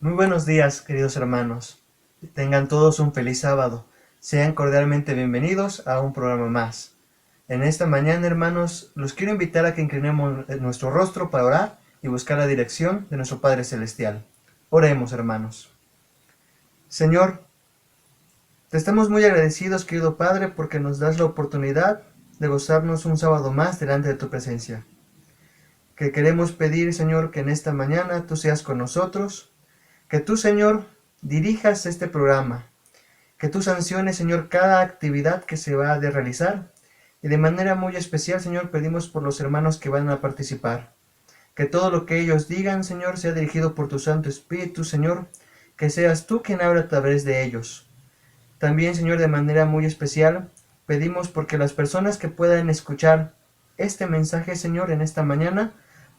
Muy buenos días, queridos hermanos. Tengan todos un feliz sábado. Sean cordialmente bienvenidos a un programa más. En esta mañana, hermanos, los quiero invitar a que inclinemos nuestro rostro para orar y buscar la dirección de nuestro Padre Celestial. Oremos, hermanos. Señor, te estamos muy agradecidos, querido Padre, porque nos das la oportunidad de gozarnos un sábado más delante de tu presencia. Que queremos pedir, Señor, que en esta mañana tú seas con nosotros, que tú, Señor, dirijas este programa, que tú sanciones, Señor, cada actividad que se va a realizar, y de manera muy especial, Señor, pedimos por los hermanos que van a participar, que todo lo que ellos digan, Señor, sea dirigido por tu Santo Espíritu, Señor, que seas tú quien habla a través de ellos. También, Señor, de manera muy especial, pedimos porque las personas que puedan escuchar este mensaje, Señor, en esta mañana,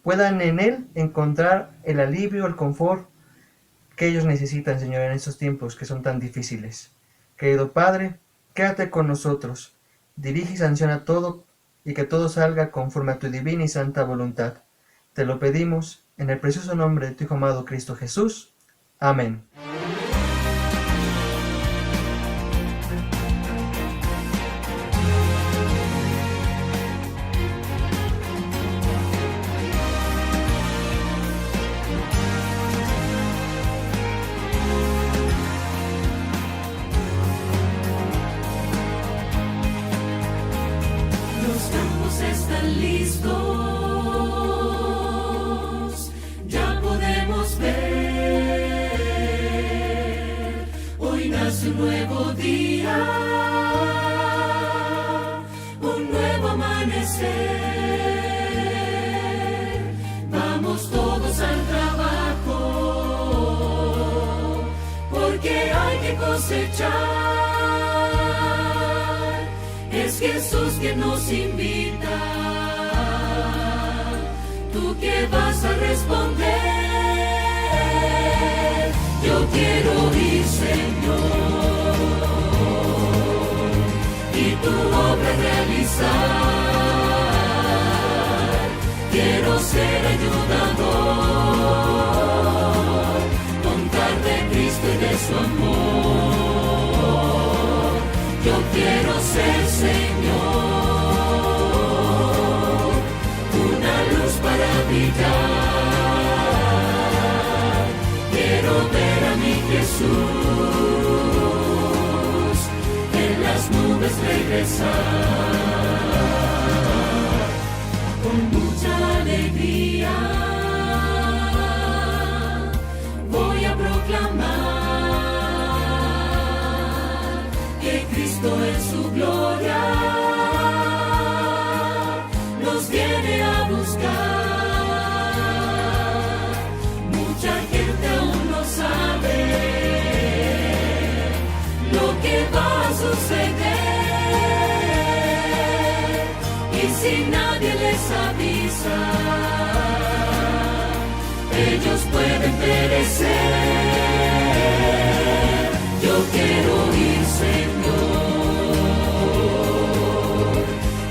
puedan en él encontrar el alivio, el confort que ellos necesitan, Señor, en estos tiempos que son tan difíciles. Querido Padre, quédate con nosotros, dirige y sanciona todo, y que todo salga conforme a tu divina y santa voluntad. Te lo pedimos en el precioso nombre de tu Hijo amado Cristo Jesús. Amén. Los campos están listos, ya podemos ver. Hoy nace un nuevo día, un nuevo amanecer. Vamos todos al trabajo, porque hay que cosechar. Es Jesús quien nos invita. ¿Tú qué vas a responder? Yo quiero ir, Señor, y tu obra realizar. Quiero ser ayudador, contar de Cristo y de su amor. Yo quiero ser, Señor, una luz para brillar. Quiero ver a mi Jesús en las nubes regresar. Con mucha alegría voy a proclamar que Cristo en su gloria nos viene a buscar. Mucha gente aún no sabe lo que va a suceder, y si nadie les avisa, ellos pueden perecer. Yo quiero ir, Señor,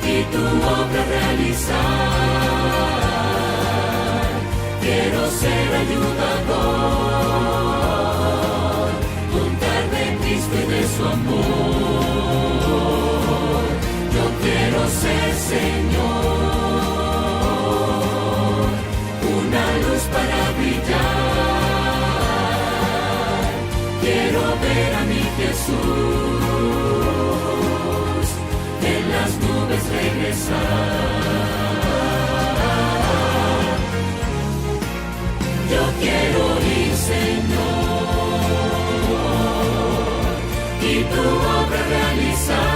y tu obra realizar. Quiero ser ayudador, contar de Cristo y de su amor. Yo quiero ser, Señor, una luz para brillar. Quiero ver a mi Jesús en las nubes regresar. Yo quiero ir, Señor, y tu obra realizar.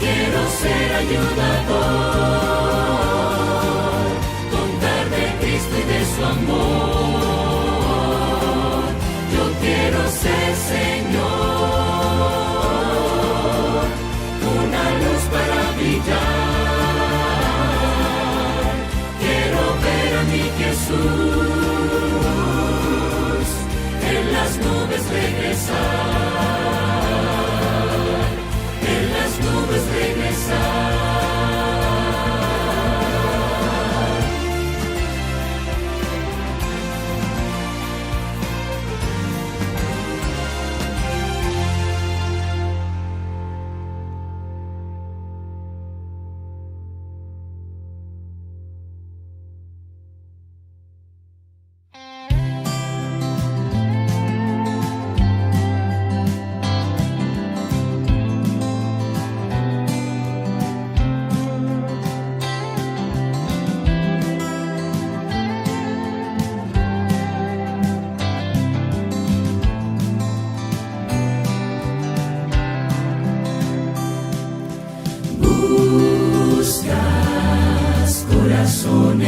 Quiero ser ayudador, contar de Cristo y de su amor. Yo quiero ser,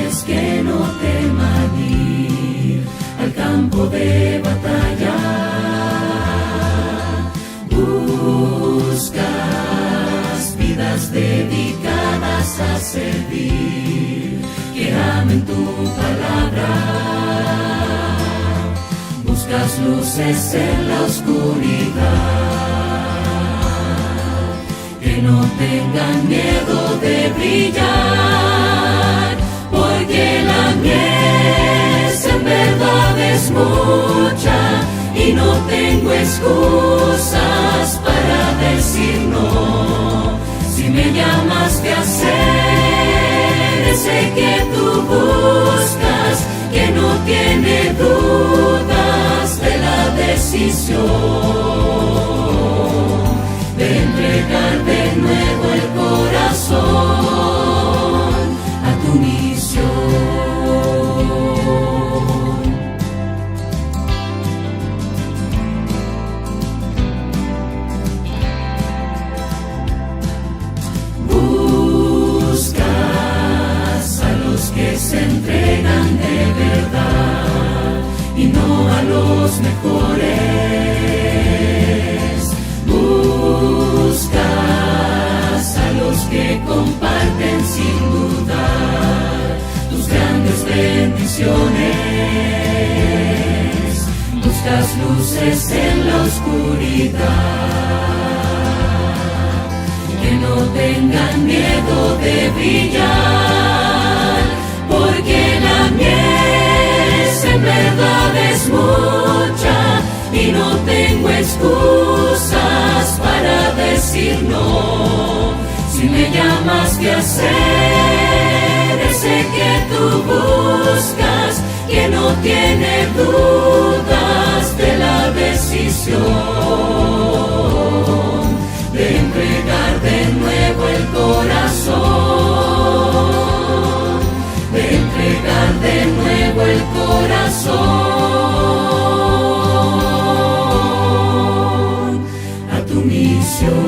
hombres que no teman ir al campo de batalla. Buscas vidas dedicadas a servir, que amen tu palabra. Buscas luces en la oscuridad, que no tengan miedo de brillar, porque la mies en verdad es mucha y no tengo excusas para decir no. Si me llamaste a hacer ese que tú buscas, que no tiene dudas de la decisión de entregar de nuevo el corazón a tu misión. Buscas a los que se entregan de verdad y no a los mejores. Buscas a los que comparten sin dudar tus grandes bendiciones. Buscas luces en la oscuridad, que no tengan miedo de brillar, porque la mies en verdad es mucha y no tengo excusas para decir no. Si me llamaste a hacer ese que tú buscas, que no tiene dudas de la decisión de entregar de nuevo el corazón, de entregar de nuevo el corazón a tu misión.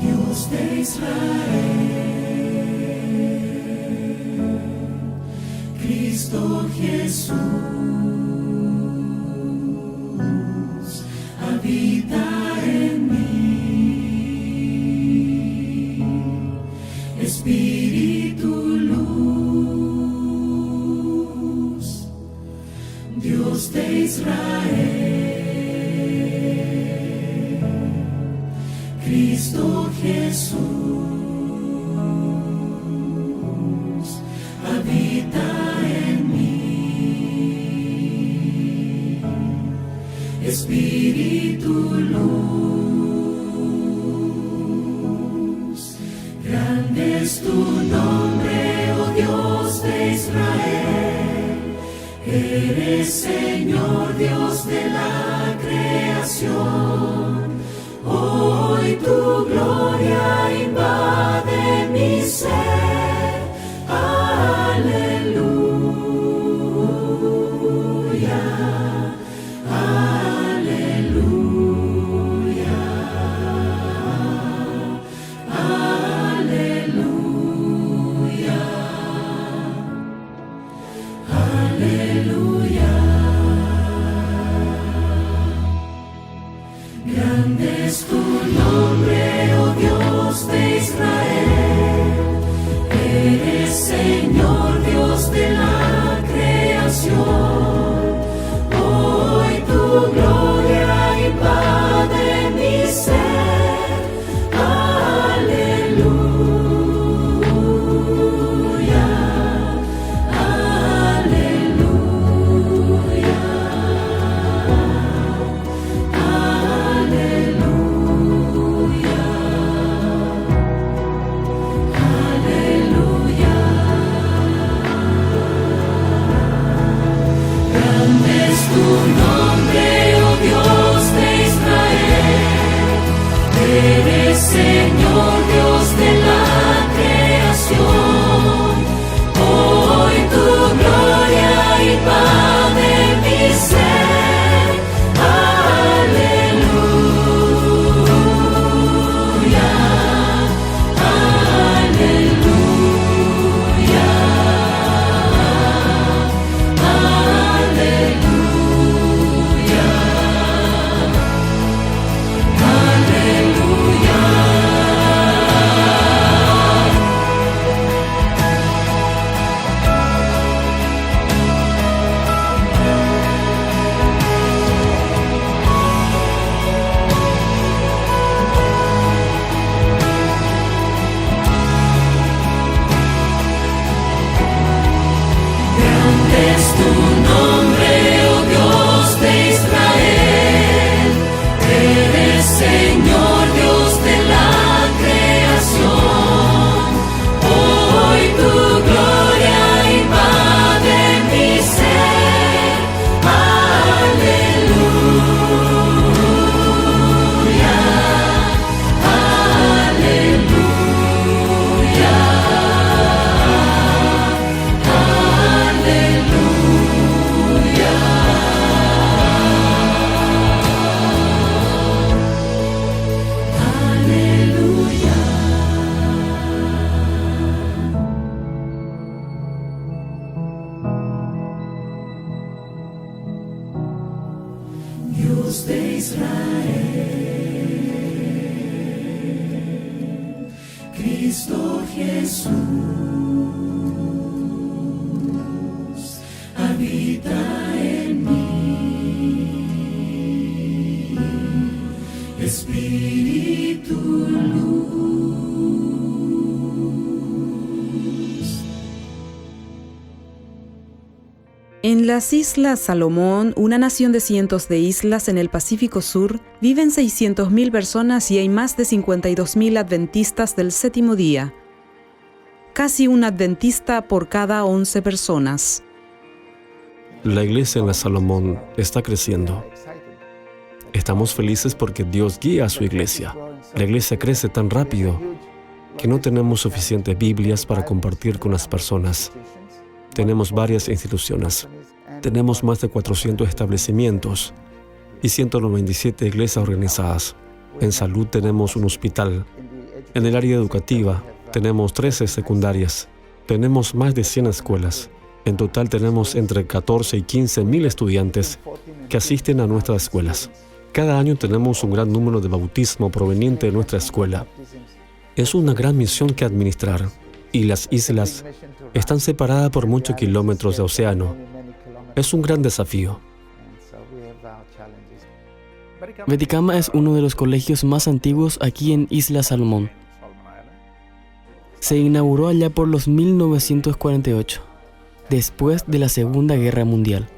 Dios de Israel, Cristo Jesús, habita en mí, Espíritu luz, Dios de Israel, Cristo Jesús, habita en mí, Espíritu luz. Grande es tu nombre, oh Dios de Israel, eres Señor Dios de la creación. Hoy tu gloria invade mi ser. Aleluya, aleluya, aleluya, aleluya. Grande es tu nombre, oh Dios de Israel, Dios de Israel, Cristo Jesús, habita en mí, Espíritu luz. En las Islas Salomón, una nación de cientos de islas en el Pacífico Sur, viven 600.000 personas y hay más de 52.000 adventistas del séptimo día. Casi un adventista por cada 11 personas. La iglesia en la Salomón está creciendo. Estamos felices porque Dios guía a su iglesia. La iglesia crece tan rápido que no tenemos suficientes Biblias para compartir con las personas. Tenemos varias instituciones. Tenemos más de 400 establecimientos y 197 iglesias organizadas. En salud tenemos un hospital. En el área educativa tenemos 13 secundarias. Tenemos más de 100 escuelas. En total tenemos entre 14 y 15.000 estudiantes que asisten a nuestras escuelas. Cada año tenemos un gran número de bautismo proveniente de nuestra escuela. Es una gran misión que administrar, y las islas están separadas por muchos kilómetros de océano. Es un gran desafío. Beticama es uno de los colegios más antiguos aquí en Isla Salomón. Se inauguró allá por los 1948, después de la Segunda Guerra Mundial.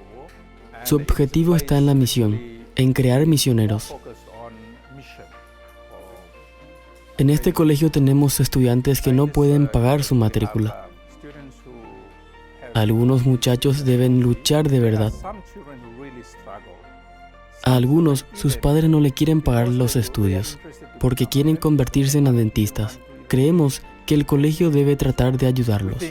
Su objetivo está en la misión, en crear misioneros. En este colegio tenemos estudiantes que no pueden pagar su matrícula. Algunos muchachos deben luchar de verdad. A algunos, sus padres no le quieren pagar los estudios, porque quieren convertirse en adventistas. Creemos que el colegio debe tratar de ayudarlos.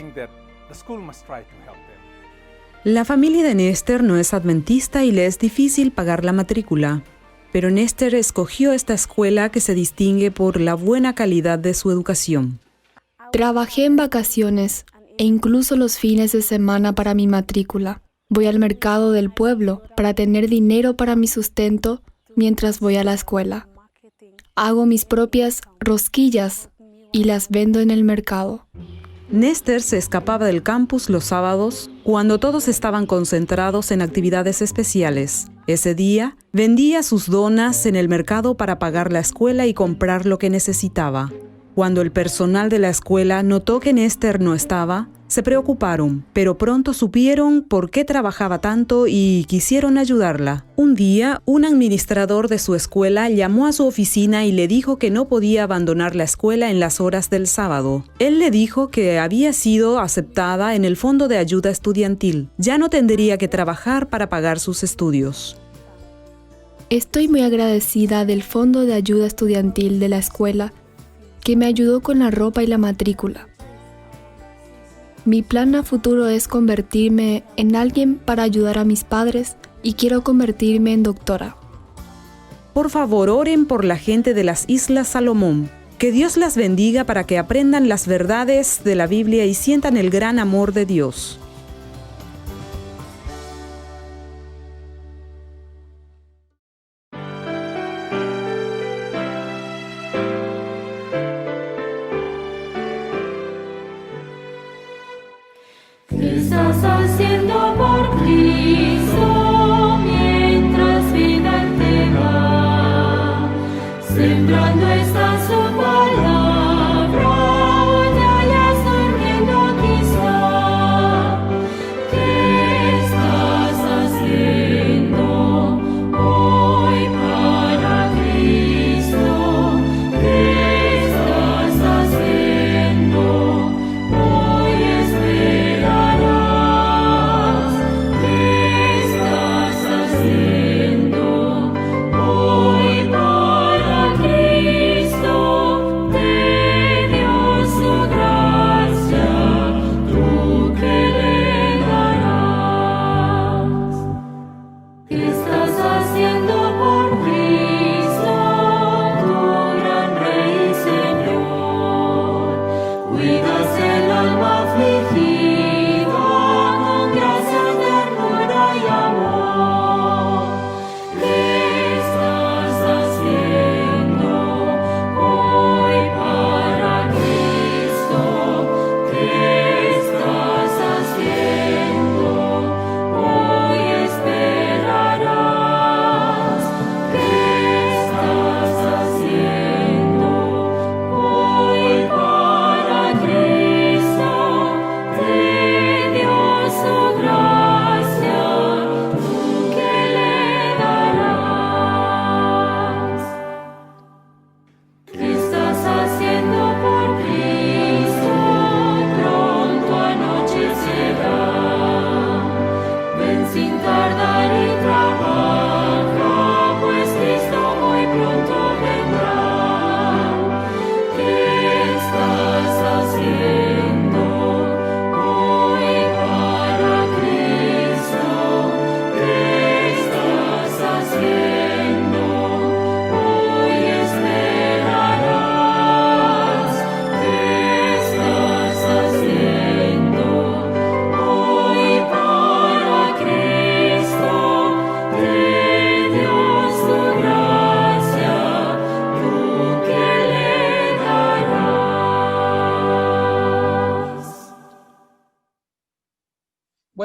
La familia de Néstor no es adventista y le es difícil pagar la matrícula. Pero Néstor escogió esta escuela que se distingue por la buena calidad de su educación. Trabajé en vacaciones e incluso los fines de semana para mi matrícula. Voy al mercado del pueblo para tener dinero para mi sustento mientras voy a la escuela. Hago mis propias rosquillas y las vendo en el mercado. Néstor se escapaba del campus los sábados, cuando todos estaban concentrados en actividades especiales. Ese día, vendía sus donas en el mercado para pagar la escuela y comprar lo que necesitaba. Cuando el personal de la escuela notó que Néstor no estaba, se preocuparon, pero pronto supieron por qué trabajaba tanto y quisieron ayudarla. Un día, un administrador de su escuela llamó a su oficina y le dijo que no podía abandonar la escuela en las horas del sábado. Él le dijo que había sido aceptada en el fondo de ayuda estudiantil. Ya no tendría que trabajar para pagar sus estudios. Estoy muy agradecida del fondo de ayuda estudiantil de la escuela que me ayudó con la ropa y la matrícula. Mi plan a futuro es convertirme en alguien para ayudar a mis padres y quiero convertirme en doctora. Por favor, oren por la gente de las Islas Salomón. Que Dios las bendiga para que aprendan las verdades de la Biblia y sientan el gran amor de Dios. ¿Qué estás haciendo por Cristo mientras vida Él te da? Sembrando está su palabra, o te hallas durmiendo quizá.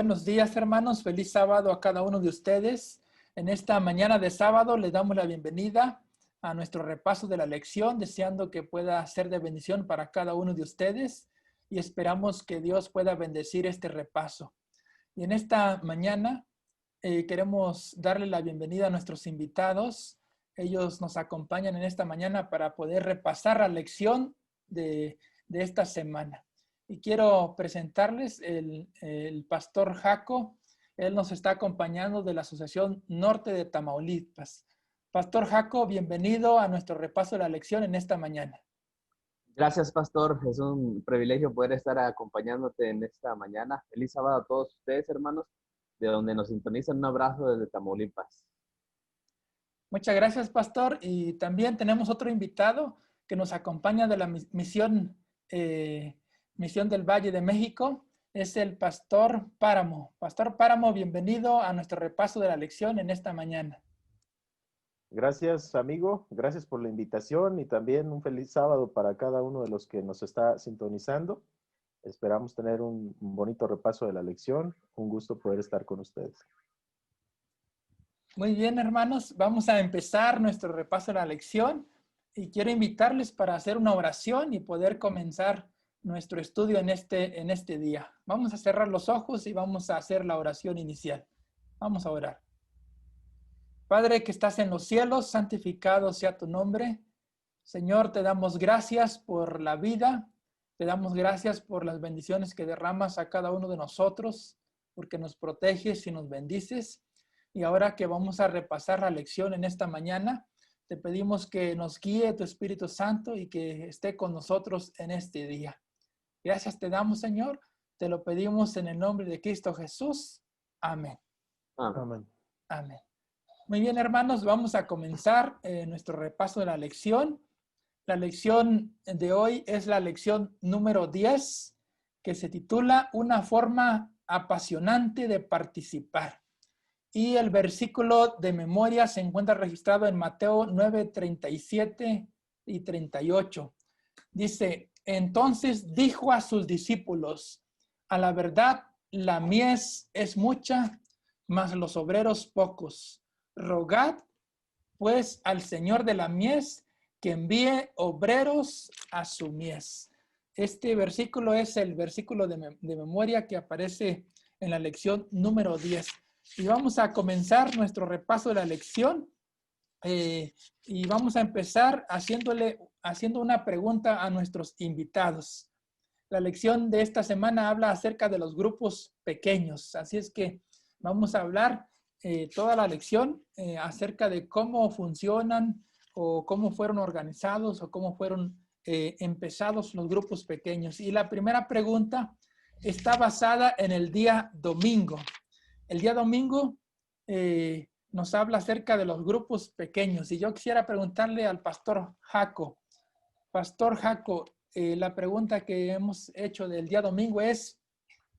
Buenos días, hermanos. Feliz sábado a cada uno de ustedes. En esta mañana de sábado les damos la bienvenida a nuestro repaso de la lección, deseando que pueda ser de bendición para cada uno de ustedes y esperamos que Dios pueda bendecir este repaso. Y en esta mañana queremos darle la bienvenida a nuestros invitados. Ellos nos acompañan en esta mañana para poder repasar la lección de esta semana. Y quiero presentarles el pastor Jaco. Él nos está acompañando de la Asociación Norte de Tamaulipas. Pastor Jaco, bienvenido a nuestro repaso de la lección en esta mañana. Gracias, pastor. Es un privilegio poder estar acompañándote en esta mañana. Feliz sábado a todos ustedes, hermanos, de donde nos sintonizan. Un abrazo desde Tamaulipas. Muchas gracias, pastor. Y también tenemos otro invitado que nos acompaña de la misión del Valle de México, es el Pastor Páramo. Pastor Páramo, bienvenido a nuestro repaso de la lección en esta mañana. Gracias, amigo. Gracias por la invitación y también un feliz sábado para cada uno de los que nos está sintonizando. Esperamos tener un bonito repaso de la lección. Un gusto poder estar con ustedes. Muy bien, hermanos. Vamos a empezar nuestro repaso de la lección y quiero invitarles para hacer una oración y poder comenzar nuestro estudio en este día. Vamos a cerrar los ojos y vamos a hacer la oración inicial. Vamos a orar. Padre que estás en los cielos, santificado sea tu nombre. Señor, te damos gracias por la vida, te damos gracias por las bendiciones que derramas a cada uno de nosotros, porque nos proteges y nos bendices. Y ahora que vamos a repasar la lección en esta mañana, te pedimos que nos guíe tu Espíritu Santo y que esté con nosotros en este día. Gracias te damos, Señor. Te lo pedimos en el nombre de Cristo Jesús. Amén. Amén. Amén. Muy bien, hermanos, vamos a comenzar nuestro repaso de la lección. La lección de hoy es la lección número 10, que se titula Una forma apasionante de participar. Y el versículo de memoria se encuentra registrado en Mateo 9, 37 y 38. Dice, entonces dijo a sus discípulos, a la verdad, la mies es mucha, mas los obreros pocos. Rogad, pues, al Señor de la mies que envíe obreros a su mies. Este versículo es el versículo de memoria que aparece en la lección número 10. Y vamos a comenzar nuestro repaso de la lección. Y vamos a empezar haciendo una pregunta a nuestros invitados. La lección de esta semana habla acerca de los grupos pequeños, así es que vamos a hablar toda la lección acerca de cómo funcionan o cómo fueron organizados o cómo fueron empezados los grupos pequeños. Y la primera pregunta está basada en el día domingo. El día domingo nos habla acerca de los grupos pequeños y yo quisiera preguntarle al pastor Jaco. Pastor Jaco, la pregunta que hemos hecho del día domingo es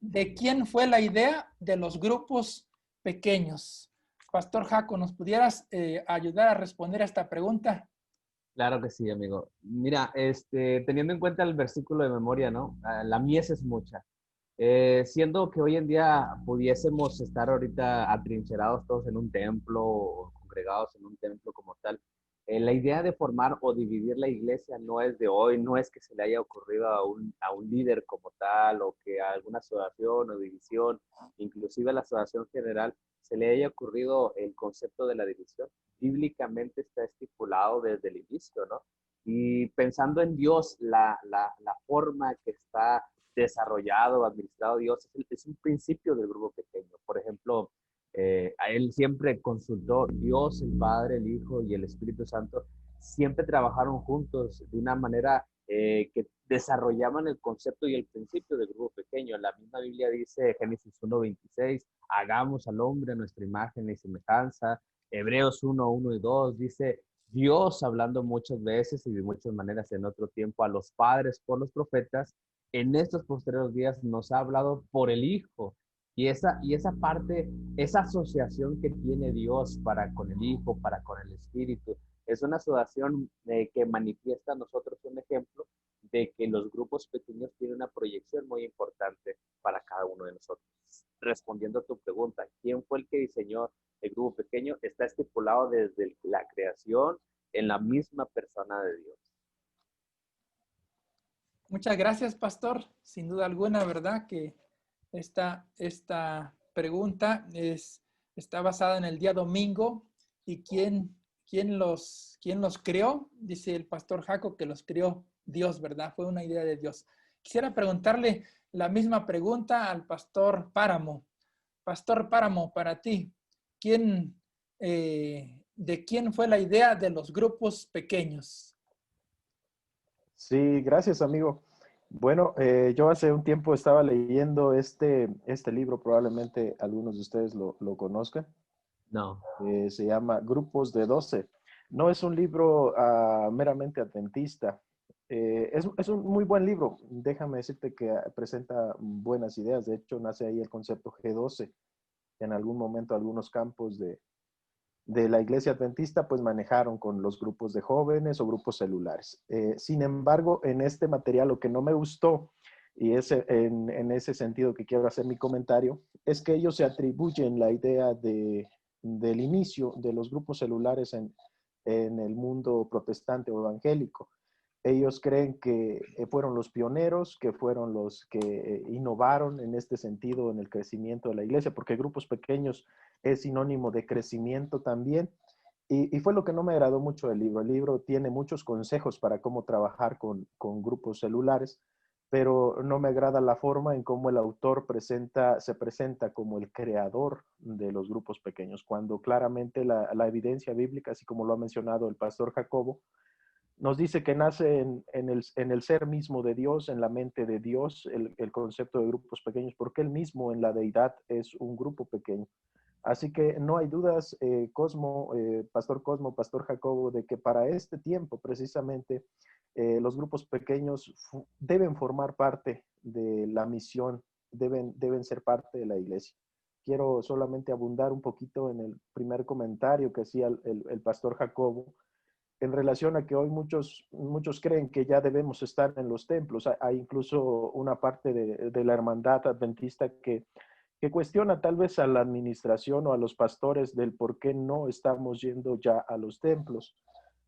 ¿de quién fue la idea de los grupos pequeños? Pastor Jaco, ¿nos pudieras ayudar a responder a esta pregunta? Claro que sí, amigo. Mira, teniendo en cuenta el versículo de memoria, ¿no? La mies es mucha. Siendo que hoy en día pudiésemos estar ahorita atrincherados todos en un templo o congregados en un templo como tal, la idea de formar o dividir la iglesia no es de hoy, no es que se le haya ocurrido a un líder como tal o que a alguna asociación o división, inclusive a la asociación general, se le haya ocurrido el concepto de la división. Bíblicamente está estipulado desde el inicio, ¿no? Y pensando en Dios, la forma que está desarrollado, administrado Dios, es un principio del grupo pequeño. Por ejemplo, a él siempre consultó Dios, el Padre, el Hijo y el Espíritu Santo, siempre trabajaron juntos de una manera que desarrollaban el concepto y el principio del grupo pequeño. La misma Biblia dice, Génesis 1:26, hagamos al hombre a nuestra imagen y semejanza. Hebreos 1:1 y 2 dice, Dios hablando muchas veces y de muchas maneras en otro tiempo a los padres por los profetas, en estos posteriores días nos ha hablado por el Hijo. Y esa parte, esa asociación que tiene Dios para con el Hijo, para con el Espíritu, es una asociación que manifiesta a nosotros un ejemplo de que los grupos pequeños tienen una proyección muy importante para cada uno de nosotros. Respondiendo a tu pregunta, ¿quién fue el que diseñó el grupo pequeño? Está estipulado desde la creación en la misma persona de Dios. Muchas gracias, pastor. Sin duda alguna, ¿verdad? Que esta pregunta está basada en el día domingo. ¿Y quién los creó? Dice el pastor Jaco que los creó Dios, ¿verdad? Fue una idea de Dios. Quisiera preguntarle la misma pregunta al pastor Páramo. Pastor Páramo, para ti, ¿de quién fue la idea de los grupos pequeños? Sí, gracias, amigo. Bueno, yo hace un tiempo estaba leyendo este libro, probablemente algunos de ustedes lo conozcan. No. Se llama Grupos de 12. No es un libro meramente adventista. Es un muy buen libro. Déjame decirte que presenta buenas ideas. De hecho, nace ahí el concepto G12. En algún momento, algunos campos de la iglesia adventista pues manejaron con los grupos de jóvenes o grupos celulares. Sin embargo, en este material lo que no me gustó, y es en ese sentido que quiero hacer mi comentario, es que ellos se atribuyen la idea del inicio de los grupos celulares en el mundo protestante o evangélico. Ellos creen que fueron los pioneros, que fueron los que innovaron en este sentido en el crecimiento de la iglesia, porque grupos pequeños es sinónimo de crecimiento también. Y fue lo que no me agradó mucho del libro. El libro tiene muchos consejos para cómo trabajar con grupos celulares, pero no me agrada la forma en cómo el autor se presenta como el creador de los grupos pequeños, cuando claramente la evidencia bíblica, así como lo ha mencionado el pastor Jacobo, nos dice que nace en el ser mismo de Dios, en la mente de Dios, el concepto de grupos pequeños, porque él mismo en la deidad es un grupo pequeño. Así que no hay dudas, Pastor Cosmo, Pastor Jacobo, de que para este tiempo precisamente los grupos pequeños deben formar parte de la misión, deben ser parte de la iglesia. Quiero solamente abundar un poquito en el primer comentario que hacía el Pastor Jacobo, en relación a que hoy muchos creen que ya debemos estar en los templos. Hay incluso una parte de la hermandad adventista que cuestiona tal vez a la administración o a los pastores del por qué no estamos yendo ya a los templos.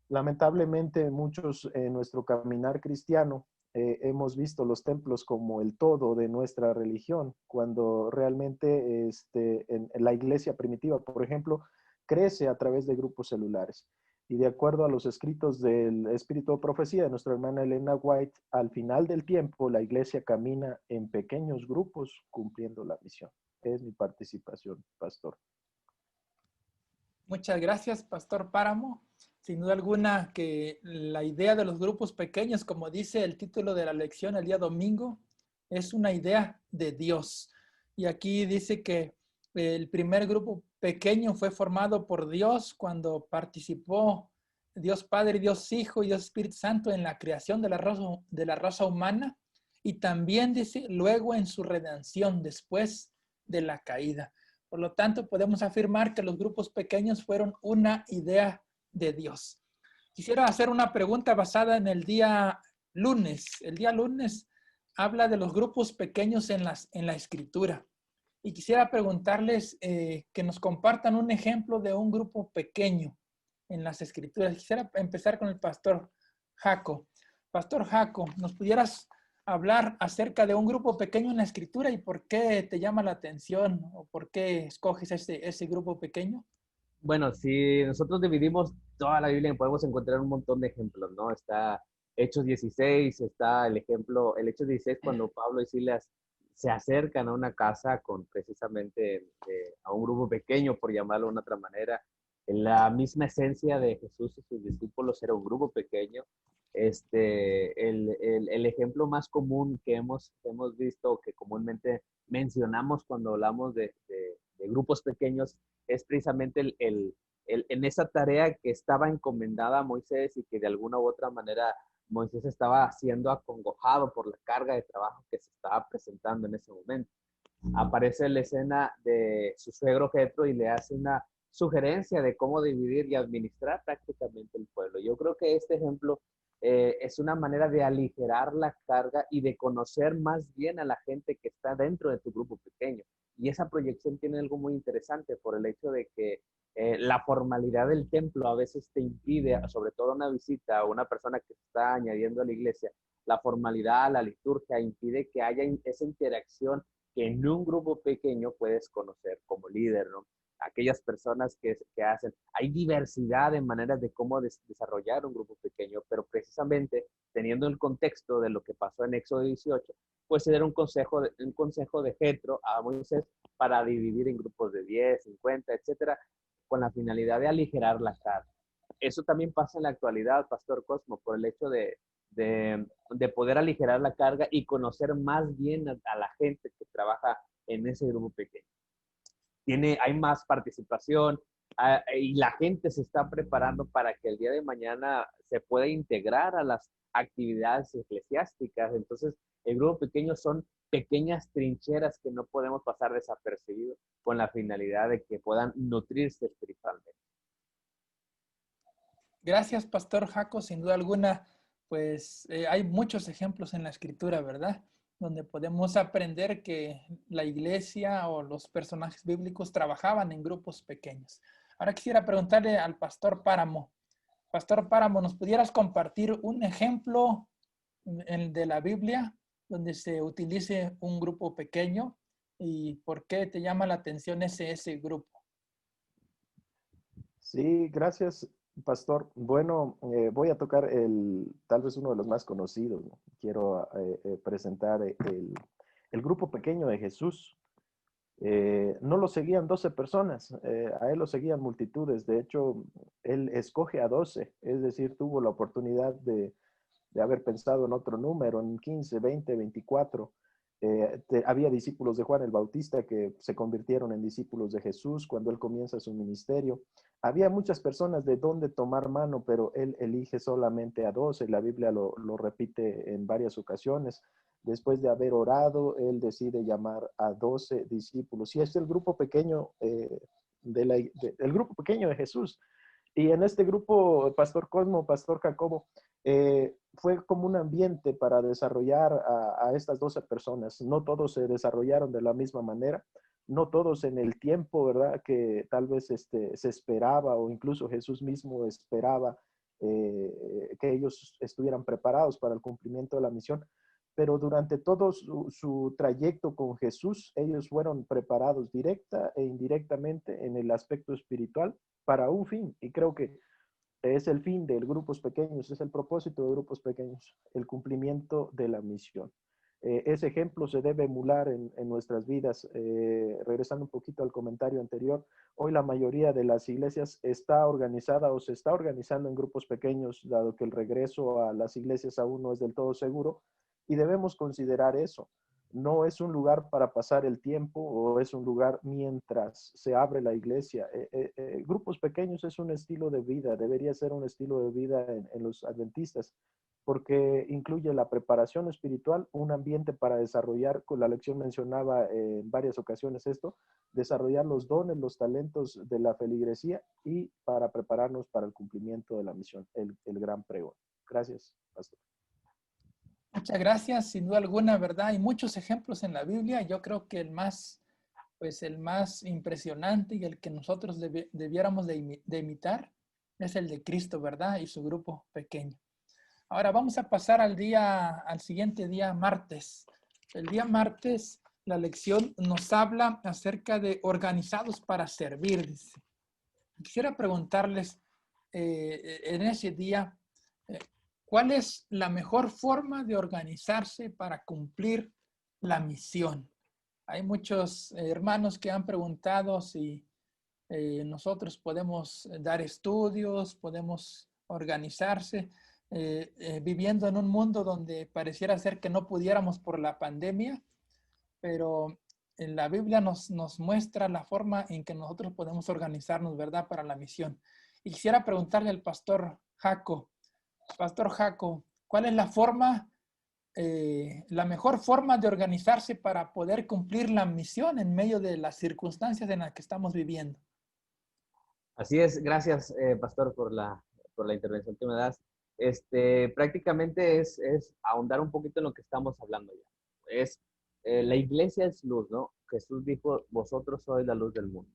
Lamentablemente muchos en nuestro caminar cristiano hemos visto los templos como el todo de nuestra religión, cuando realmente en la iglesia primitiva, por ejemplo, crece a través de grupos celulares. Y de acuerdo a los escritos del Espíritu de Profecía de nuestra hermana Elena White, al final del tiempo la iglesia camina en pequeños grupos cumpliendo la misión. Es mi participación, pastor. Muchas gracias, pastor Páramo. Sin duda alguna que la idea de los grupos pequeños, como dice el título de la lección el día domingo, es una idea de Dios. Y aquí dice que el primer grupo pequeño fue formado por Dios cuando participó Dios Padre, Dios Hijo y Dios Espíritu Santo en la creación de la raza humana, y también dice luego en su redención después de la caída. Por lo tanto, podemos afirmar que los grupos pequeños fueron una idea de Dios. Quisiera hacer una pregunta basada en el día lunes. El día lunes habla de los grupos pequeños en la Escritura. Y quisiera preguntarles que nos compartan un ejemplo de un grupo pequeño en las Escrituras. Quisiera empezar con el pastor Jaco. Pastor Jaco, ¿nos pudieras hablar acerca de un grupo pequeño en la Escritura y por qué te llama la atención o por qué escoges ese grupo pequeño? Bueno, si nosotros dividimos toda la Biblia, podemos encontrar un montón de ejemplos, ¿no? Está Hechos 16, está el Hechos 16 cuando Pablo y Silas se acercan a una casa con precisamente a un grupo pequeño, por llamarlo de una otra manera. En la misma esencia de Jesús y sus discípulos era un grupo pequeño. El ejemplo más común que hemos visto, que comúnmente mencionamos cuando hablamos de grupos pequeños, es precisamente en esa tarea que estaba encomendada a Moisés y que de alguna u otra manera Moisés estaba siendo acongojado por la carga de trabajo que se estaba presentando en ese momento. Aparece la escena de su suegro Jetro y le hace una sugerencia de cómo dividir y administrar prácticamente el pueblo. Yo creo que este ejemplo es una manera de aligerar la carga y de conocer más bien a la gente que está dentro de tu grupo pequeño. Y esa proyección tiene algo muy interesante por el hecho de que la formalidad del templo a veces te impide, sobre todo una visita o una persona que se está añadiendo a la iglesia, la formalidad, la liturgia impide que haya esa interacción que en un grupo pequeño puedes conocer como líder, ¿no? Aquellas personas que hacen, hay diversidad de maneras de cómo desarrollar un grupo pequeño, pero precisamente teniendo el contexto de lo que pasó en Éxodo 18, pues se da un consejo de Jetro a Moisés para dividir en grupos de 10, 50, etcétera, con la finalidad de aligerar la carga. Eso también pasa en la actualidad, Pastor Cosmo, por el hecho de poder aligerar la carga y conocer más bien a la gente que trabaja en ese grupo pequeño. Hay más participación y la gente se está preparando para que el día de mañana se pueda integrar a las actividades eclesiásticas. Entonces, el grupo pequeño son pequeñas trincheras que no podemos pasar desapercibidos con la finalidad de que puedan nutrirse espiritualmente. Gracias, Pastor Jaco. Sin duda alguna, pues hay muchos ejemplos en la Escritura, ¿verdad? Donde podemos aprender que la iglesia o los personajes bíblicos trabajaban en grupos pequeños. Ahora quisiera preguntarle al Pastor Páramo. Pastor Páramo, ¿nos pudieras compartir un ejemplo de la Biblia donde se utilice un grupo pequeño y por qué te llama la atención ese grupo? Sí, gracias, Pastor. Bueno, voy a tocar tal vez uno de los más conocidos, ¿no? Quiero presentar el grupo pequeño de Jesús. No lo seguían 12 personas, a él lo seguían multitudes. De hecho, él escoge a 12, es decir, tuvo la oportunidad de haber pensado en otro número, en 15, 20, 24. Había discípulos de Juan el Bautista que se convirtieron en discípulos de Jesús cuando él comienza su ministerio. Había muchas personas de dónde tomar mano, pero él elige solamente a 12. La Biblia lo repite en varias ocasiones. Después de haber orado, él decide llamar a 12 discípulos. Y es el grupo pequeño, el grupo pequeño de Jesús. Y en este grupo, Pastor Cosmo, Pastor Jacobo, fue como un ambiente para desarrollar a estas 12 personas. No todos se desarrollaron de la misma manera, no todos en el tiempo, ¿verdad? Que tal vez se esperaba o incluso Jesús mismo esperaba que ellos estuvieran preparados para el cumplimiento de la misión. Pero durante todo su trayecto con Jesús, ellos fueron preparados directa e indirectamente en el aspecto espiritual para un fin. Y creo que es el fin de grupos pequeños, es el propósito de grupos pequeños, el cumplimiento de la misión. Ese ejemplo se debe emular en nuestras vidas. Regresando un poquito al comentario anterior, hoy la mayoría de las iglesias está organizada o se está organizando en grupos pequeños, dado que el regreso a las iglesias aún no es del todo seguro, y debemos considerar eso. No es un lugar para pasar el tiempo o es un lugar mientras se abre la iglesia. Grupos pequeños es un estilo de vida, debería ser un estilo de vida en los adventistas, porque incluye la preparación espiritual, un ambiente para desarrollar, con la lección mencionaba en varias ocasiones esto, desarrollar los dones, los talentos de la feligresía y para prepararnos para el cumplimiento de la misión, el gran pregón. Gracias, Pastor. Muchas gracias, sin duda alguna, ¿verdad? Hay muchos ejemplos en la Biblia. Yo creo que el más impresionante y el que nosotros debiéramos de imitar es el de Cristo, ¿verdad? Y su grupo pequeño. Ahora vamos a pasar al siguiente día, martes. El día martes, la lección nos habla acerca de organizados para servir, dice. Quisiera preguntarles en ese día, ¿cuál es la mejor forma de organizarse para cumplir la misión? Hay muchos hermanos que han preguntado si nosotros podemos dar estudios, podemos organizarse, viviendo en un mundo donde pareciera ser que no pudiéramos por la pandemia, pero en la Biblia nos muestra la forma en que nosotros podemos organizarnos, ¿verdad?, para la misión. Y quisiera preguntarle al Pastor Jaco, Pastor Jaco, ¿cuál es la mejor forma de organizarse para poder cumplir la misión en medio de las circunstancias en las que estamos viviendo? Así es, gracias, Pastor, por la intervención que me das. Prácticamente es ahondar un poquito en lo que estamos hablando ya. La iglesia es luz, ¿no? Jesús dijo, vosotros sois la luz del mundo.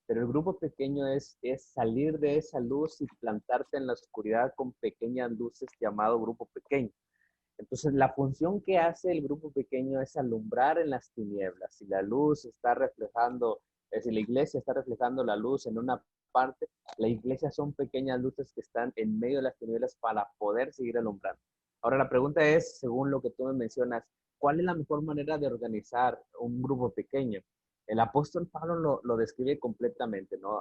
Pero el grupo pequeño es salir de esa luz y plantarte en la oscuridad con pequeñas luces llamado grupo pequeño. Entonces, la función que hace el grupo pequeño es alumbrar en las tinieblas. Si la luz está reflejando, si la iglesia está reflejando la luz en una parte, la iglesia son pequeñas luces que están en medio de las tinieblas para poder seguir alumbrando. Ahora, la pregunta es, según lo que tú me mencionas, ¿cuál es la mejor manera de organizar un grupo pequeño? El apóstol Pablo lo describe completamente, ¿no?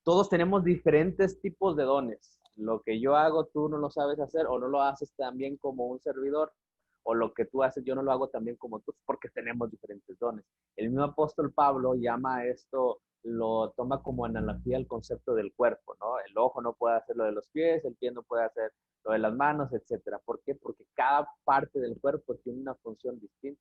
Todos tenemos diferentes tipos de dones. Lo que yo hago, tú no lo sabes hacer o no lo haces tan bien como un servidor, o lo que tú haces, yo no lo hago tan bien como tú, porque tenemos diferentes dones. El mismo apóstol Pablo llama a esto, lo toma como analogía al concepto del cuerpo, ¿no? El ojo no puede hacer lo de los pies, el pie no puede hacer lo de las manos, etcétera. ¿Por qué? Porque cada parte del cuerpo tiene una función distinta.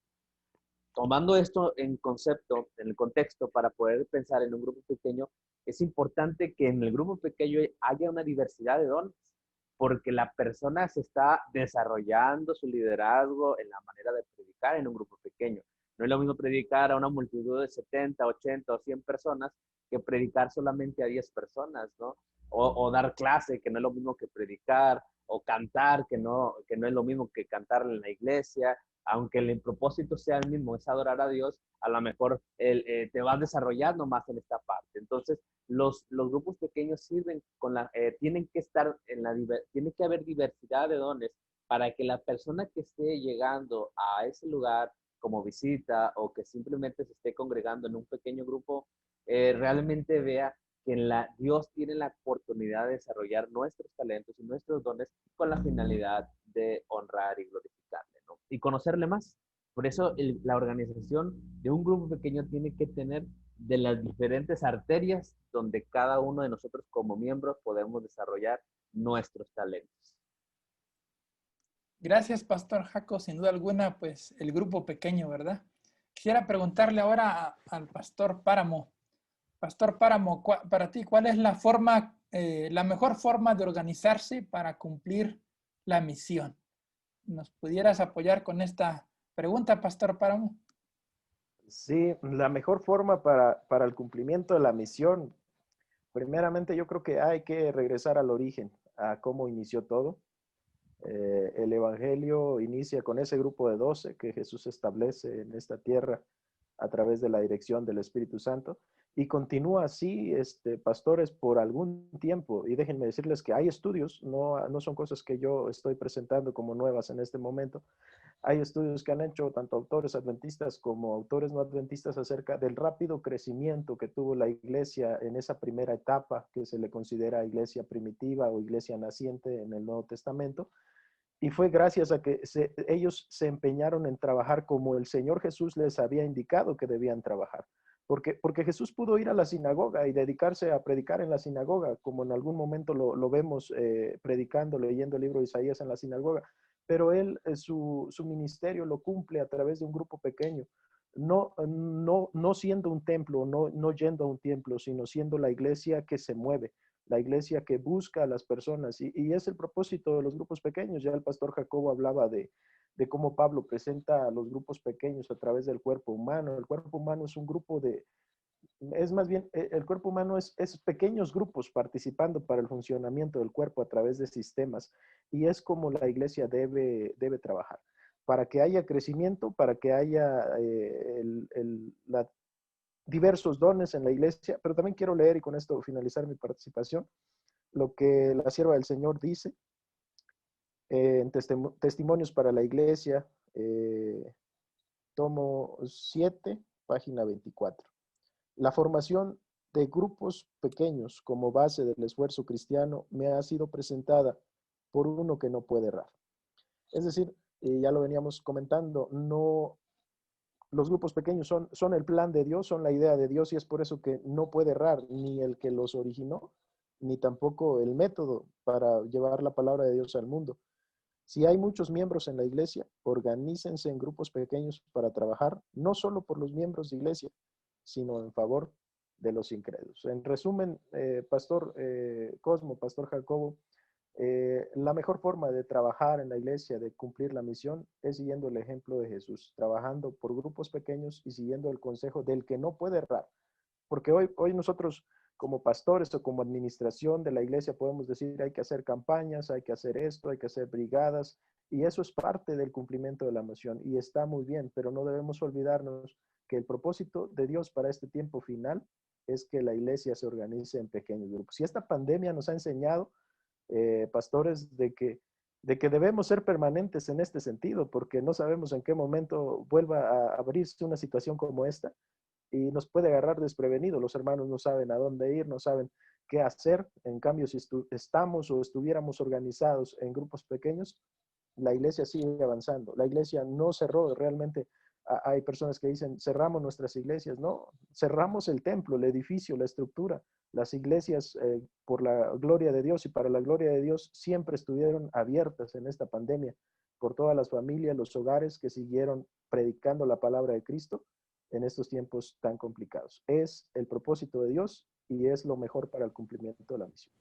Tomando esto en concepto, en el contexto, para poder pensar en un grupo pequeño, es importante que en el grupo pequeño haya una diversidad de dones, porque la persona se está desarrollando su liderazgo en la manera de predicar en un grupo pequeño. No es lo mismo predicar a una multitud de 70, 80 o 100 personas que predicar solamente a 10 personas, ¿no? O dar clase, que no es lo mismo que predicar, o cantar, que no es lo mismo que cantar en la iglesia. Aunque el propósito sea el mismo, es adorar a Dios, a lo mejor te vas desarrollando más en esta parte. Entonces, los grupos pequeños sirven tienen que tiene que haber diversidad de dones para que la persona que esté llegando a ese lugar como visita o que simplemente se esté congregando en un pequeño grupo, realmente vea que Dios tiene la oportunidad de desarrollar nuestros talentos y nuestros dones con la finalidad de honrar y glorificarle, ¿no? Y conocerle más. Por eso la organización de un grupo pequeño tiene que tener de las diferentes arterias donde cada uno de nosotros como miembros podemos desarrollar nuestros talentos. Gracias, Pastor Jaco. Sin duda alguna, pues el grupo pequeño, ¿verdad? Quisiera preguntarle ahora al Pastor Páramo. Pastor Páramo, para ti, ¿cuál es la mejor forma de organizarse para cumplir la misión? ¿Nos pudieras apoyar con esta pregunta, Pastor Páramo? Sí, la mejor forma para el cumplimiento de la misión, primeramente yo creo que hay que regresar al origen, a cómo inició todo. El Evangelio inicia con ese grupo de 12 que Jesús establece en esta tierra a través de la dirección del Espíritu Santo y continúa así, pastores, por algún tiempo. Y déjenme decirles que hay estudios, no son cosas que yo estoy presentando como nuevas en este momento. Hay estudios que han hecho tanto autores adventistas como autores no adventistas acerca del rápido crecimiento que tuvo la iglesia en esa primera etapa que se le considera iglesia primitiva o iglesia naciente en el Nuevo Testamento. Y fue gracias a que ellos se empeñaron en trabajar como el Señor Jesús les había indicado que debían trabajar. Porque Jesús pudo ir a la sinagoga y dedicarse a predicar en la sinagoga, como en algún momento lo vemos predicando, leyendo el libro de Isaías en la sinagoga. Pero él, su ministerio lo cumple a través de un grupo pequeño. No siendo un templo, no yendo a un templo, sino siendo la iglesia que se mueve, la iglesia que busca a las personas. Y es el propósito de los grupos pequeños. Ya el pastor Jacobo hablaba de cómo Pablo presenta a los grupos pequeños a través del cuerpo humano. El cuerpo humano es un grupo es más bien, el cuerpo humano es pequeños grupos participando para el funcionamiento del cuerpo a través de sistemas. Y es como la iglesia debe trabajar. Para que haya crecimiento, para que haya diversos dones en la iglesia, pero también quiero leer y con esto finalizar mi participación, lo que la sierva del Señor dice en Testimonios para la Iglesia, tomo 7, página 24. La formación de grupos pequeños como base del esfuerzo cristiano me ha sido presentada por uno que no puede errar. Es decir, ya lo veníamos comentando, los grupos pequeños son el plan de Dios, son la idea de Dios, y es por eso que no puede errar ni el que los originó, ni tampoco el método para llevar la palabra de Dios al mundo. Si hay muchos miembros en la iglesia, organícense en grupos pequeños para trabajar, no solo por los miembros de iglesia, sino en favor de los incrédulos. En resumen, Pastor Cosmo, Pastor Jacobo, La mejor forma de trabajar en la iglesia, de cumplir la misión, es siguiendo el ejemplo de Jesús, trabajando por grupos pequeños y siguiendo el consejo del que no puede errar. Porque hoy nosotros como pastores o como administración de la iglesia podemos decir hay que hacer campañas, hay que hacer esto, hay que hacer brigadas, y eso es parte del cumplimiento de la misión y está muy bien, pero no debemos olvidarnos que el propósito de Dios para este tiempo final es que la iglesia se organice en pequeños grupos. Y esta pandemia nos ha enseñado, pastores, de que debemos ser permanentes en este sentido, porque no sabemos en qué momento vuelva a abrirse una situación como esta y nos puede agarrar desprevenido. Los hermanos no saben a dónde ir, no saben qué hacer. En cambio, si estamos o estuviéramos organizados en grupos pequeños, la iglesia sigue avanzando. La iglesia no cerró realmente. Hay personas que dicen, cerramos nuestras iglesias. No, cerramos el templo, el edificio, la estructura. Las iglesias, por la gloria de Dios y para la gloria de Dios, siempre estuvieron abiertas en esta pandemia por todas las familias, los hogares que siguieron predicando la palabra de Cristo en estos tiempos tan complicados. Es el propósito de Dios y es lo mejor para el cumplimiento de la misión.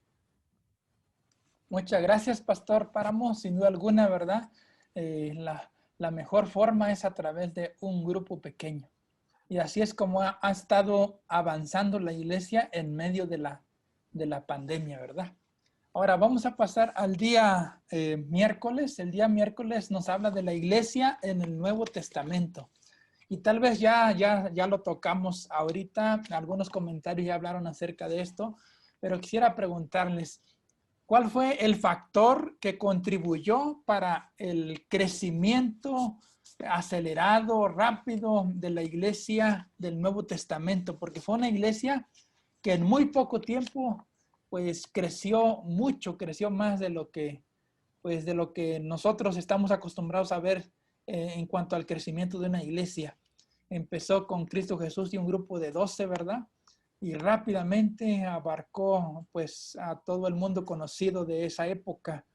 Muchas gracias, Pastor Páramo. Sin duda alguna, ¿verdad? La mejor forma es a través de un grupo pequeño. Y así es como ha estado avanzando la iglesia en medio de la pandemia, ¿verdad? Ahora vamos a pasar al día miércoles. El día miércoles nos habla de la iglesia en el Nuevo Testamento. Y tal vez ya lo tocamos ahorita. Algunos comentarios ya hablaron acerca de esto. Pero quisiera preguntarles, ¿cuál fue el factor que contribuyó para el crecimiento acelerado, rápido de la iglesia del Nuevo Testamento? Porque fue una iglesia que en muy poco tiempo pues creció mucho, creció más de lo que nosotros estamos acostumbrados a ver en cuanto al crecimiento de una iglesia. Empezó con Cristo Jesús y un grupo de 12, ¿verdad? Y rápidamente abarcó pues a todo el mundo conocido de esa época.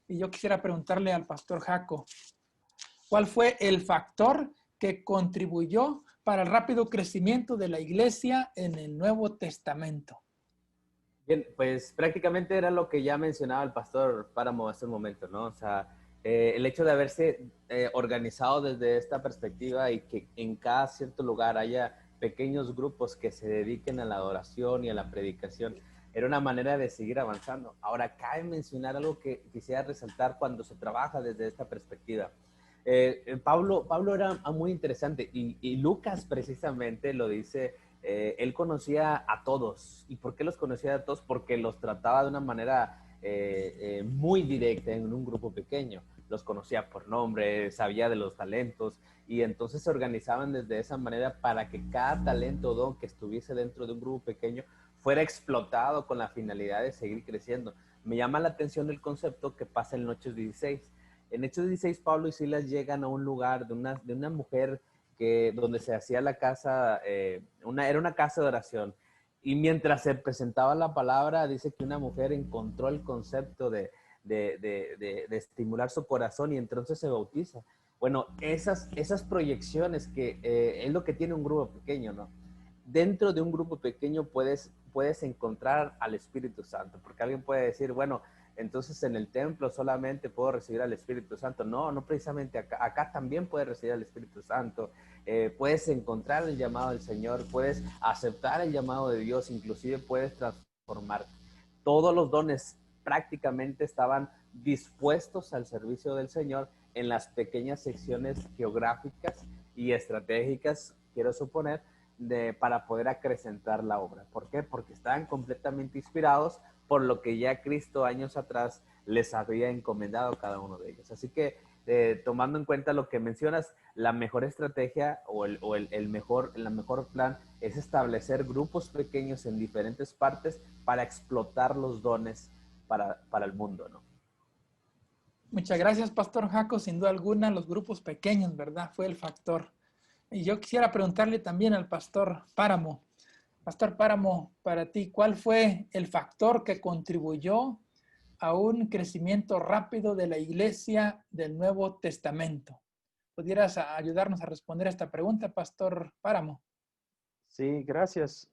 Y yo quisiera preguntarle al pastor Jaco, ¿cuál fue el factor que contribuyó para el rápido crecimiento de la iglesia en el Nuevo Testamento? Bien, pues prácticamente era lo que ya mencionaba el pastor Páramo hace un momento, ¿no? O sea, el hecho de haberse organizado desde esta perspectiva y que en cada cierto lugar haya pequeños grupos que se dediquen a la adoración y a la predicación, era una manera de seguir avanzando. Ahora, cabe mencionar algo que quisiera resaltar cuando se trabaja desde esta perspectiva. Pablo era muy interesante y Lucas precisamente lo dice. Él conocía a todos. ¿Y por qué los conocía a todos? Porque los trataba de una manera muy directa en un grupo pequeño. Los conocía por nombre, sabía de los talentos y entonces se organizaban desde esa manera para que cada talento o don que estuviese dentro de un grupo pequeño fuera explotado con la finalidad de seguir creciendo. Me llama la atención el concepto que pasa en Hechos 16. En Hechos 16, Pablo y Silas llegan a un lugar de una mujer donde se hacía la casa, era una casa de oración. Y mientras se presentaba la palabra, dice que una mujer encontró el concepto de estimular su corazón y entonces se bautiza. Bueno, esas proyecciones que es lo que tiene un grupo pequeño, ¿no? Dentro de un grupo pequeño puedes encontrar al Espíritu Santo, porque alguien puede decir, bueno, entonces en el templo solamente puedo recibir al Espíritu Santo. No precisamente acá también puedes recibir al Espíritu Santo. Puedes encontrar el llamado del Señor, puedes aceptar el llamado de Dios, inclusive puedes transformarte. Todos los dones prácticamente estaban dispuestos al servicio del Señor en las pequeñas secciones geográficas y estratégicas, quiero suponer, para poder acrecentar la obra. ¿Por qué? Porque estaban completamente inspirados por lo que ya Cristo años atrás les había encomendado a cada uno de ellos. Así que, tomando en cuenta lo que mencionas, la mejor estrategia o el mejor plan es establecer grupos pequeños en diferentes partes para explotar los dones para el mundo, ¿no? Muchas gracias, Pastor Jaco. Sin duda alguna, los grupos pequeños, ¿verdad? Fue el factor. Y yo quisiera preguntarle también al Pastor Páramo. Pastor Páramo, para ti, ¿cuál fue el factor que contribuyó a un crecimiento rápido de la iglesia del Nuevo Testamento? ¿Pudieras ayudarnos a responder a esta pregunta, Pastor Páramo? Sí, gracias.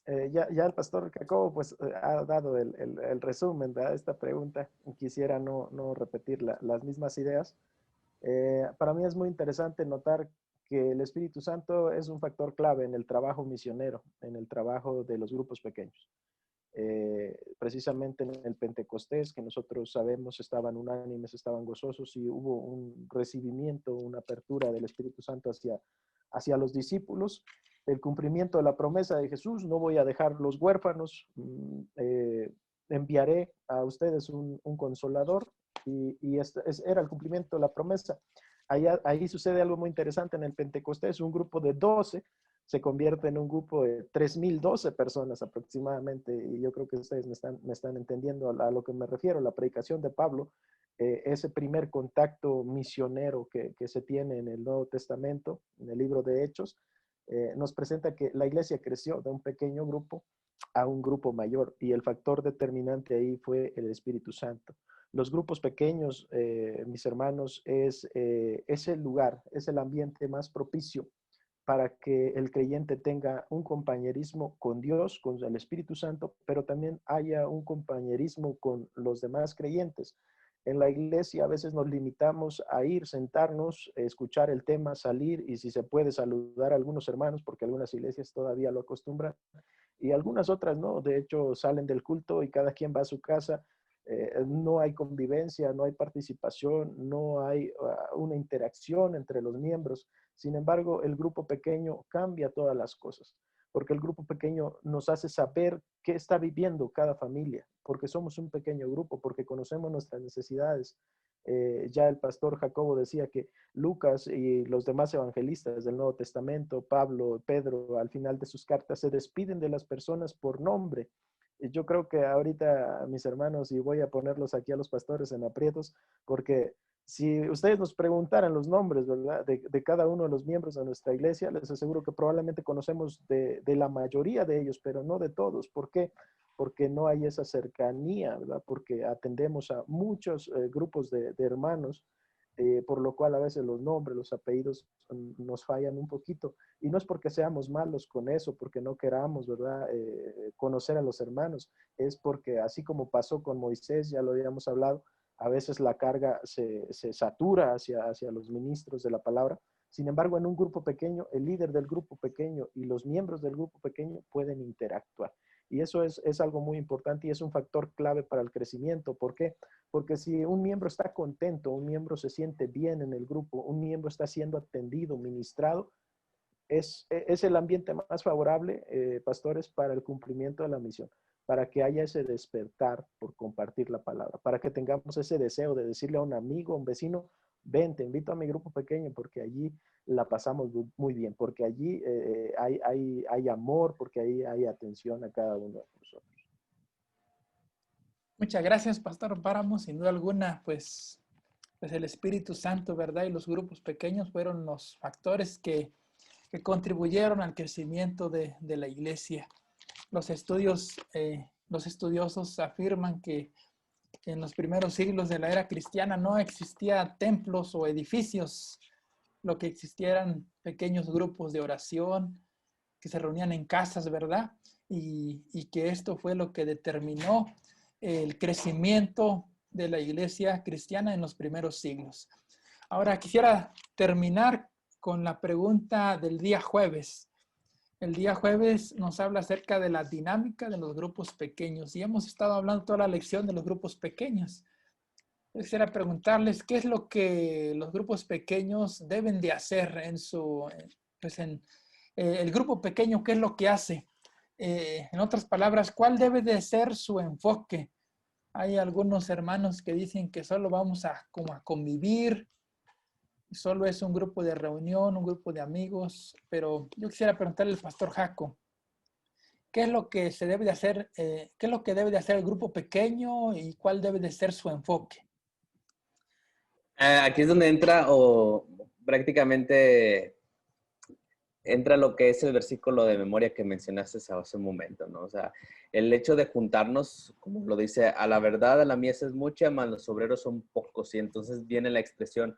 Ya el pastor Jacobo pues ha dado el resumen de esta pregunta. Quisiera no repetir las mismas ideas. Para mí es muy interesante notar que el Espíritu Santo es un factor clave en el trabajo misionero, en el trabajo de los grupos pequeños. Precisamente en el Pentecostés, que nosotros sabemos estaban unánimes, estaban gozosos y hubo un recibimiento, una apertura del Espíritu Santo hacia los discípulos, el cumplimiento de la promesa de Jesús: no voy a dejar los huérfanos, enviaré a ustedes un consolador, y era el cumplimiento de la promesa. Ahí sucede algo muy interesante en el Pentecostés. Un grupo de 12 se convierte en un grupo de 3.012 personas aproximadamente, y yo creo que ustedes me están entendiendo a lo que me refiero. La predicación de Pablo, ese primer contacto misionero que se tiene en el Nuevo Testamento, en el libro de Hechos, nos presenta que la iglesia creció de un pequeño grupo a un grupo mayor, y el factor determinante ahí fue el Espíritu Santo. Los grupos pequeños, mis hermanos, es el lugar, es el ambiente más propicio para que el creyente tenga un compañerismo con Dios, con el Espíritu Santo, pero también haya un compañerismo con los demás creyentes. En la iglesia a veces nos limitamos a ir, sentarnos, escuchar el tema, salir, y si se puede saludar a algunos hermanos, porque algunas iglesias todavía lo acostumbran, y algunas otras no. De hecho, salen del culto y cada quien va a su casa. No hay convivencia, no hay participación, no hay una interacción entre los miembros. Sin embargo, el grupo pequeño cambia todas las cosas, porque el grupo pequeño nos hace saber qué está viviendo cada familia, porque somos un pequeño grupo, porque conocemos nuestras necesidades. Ya el pastor Jacobo decía que Lucas y los demás evangelistas del Nuevo Testamento, Pablo, Pedro, al final de sus cartas, se despiden de las personas por nombre. Yo creo que ahorita, mis hermanos, y voy a ponerlos aquí a los pastores en aprietos, porque si ustedes nos preguntaran los nombres, ¿verdad?, de cada uno de los miembros de nuestra iglesia, les aseguro que probablemente conocemos de la mayoría de ellos, pero no de todos. ¿Por qué? Porque no hay esa cercanía, ¿verdad? Porque atendemos a muchos grupos de hermanos, por lo cual a veces los nombres, los apellidos nos fallan un poquito. Y no es porque seamos malos con eso, porque no queramos, ¿verdad?, conocer a los hermanos. Es porque así como pasó con Moisés, ya lo habíamos hablado, a veces la carga se satura hacia los ministros de la palabra. Sin embargo, en un grupo pequeño, el líder del grupo pequeño y los miembros del grupo pequeño pueden interactuar. Y eso es algo muy importante y es un factor clave para el crecimiento. ¿Por qué? Porque si un miembro está contento, un miembro se siente bien en el grupo, un miembro está siendo atendido, ministrado, es el ambiente más favorable, pastores, para el cumplimiento de la misión, para que haya ese despertar por compartir la palabra, para que tengamos ese deseo de decirle a un amigo, a un vecino: ven, te invito a mi grupo pequeño, porque allí la pasamos muy bien, porque allí hay amor, porque ahí hay atención a cada uno de nosotros. Muchas gracias, Pastor Páramo. Sin duda alguna, pues el Espíritu Santo, ¿verdad?, y los grupos pequeños fueron los factores que contribuyeron al crecimiento de la iglesia. Los estudiosos afirman que en los primeros siglos de la era cristiana no existía templos o edificios. Lo que existieran pequeños grupos de oración que se reunían en casas, ¿verdad? Y que esto fue lo que determinó el crecimiento de la iglesia cristiana en los primeros siglos. Ahora quisiera terminar con la pregunta del día jueves. El día jueves nos habla acerca de la dinámica de los grupos pequeños y hemos estado hablando toda la lección de los grupos pequeños. Yo quisiera preguntarles qué es lo que los grupos pequeños deben de hacer el grupo pequeño, qué es lo que hace. En otras palabras, ¿cuál debe de ser su enfoque? Hay algunos hermanos que dicen que solo vamos a convivir, solo es un grupo de reunión, un grupo de amigos, pero yo quisiera preguntarle al pastor Jaco, ¿qué es lo que se debe de hacer? ¿Qué es lo que debe de hacer el grupo pequeño y cuál debe de ser su enfoque? Aquí es donde entra, o prácticamente entra lo que es el versículo de memoria que mencionaste hace un momento, ¿no? O sea, el hecho de juntarnos, como lo dice, a la verdad, a la mies es mucha, mas los obreros son pocos. Y entonces viene la expresión: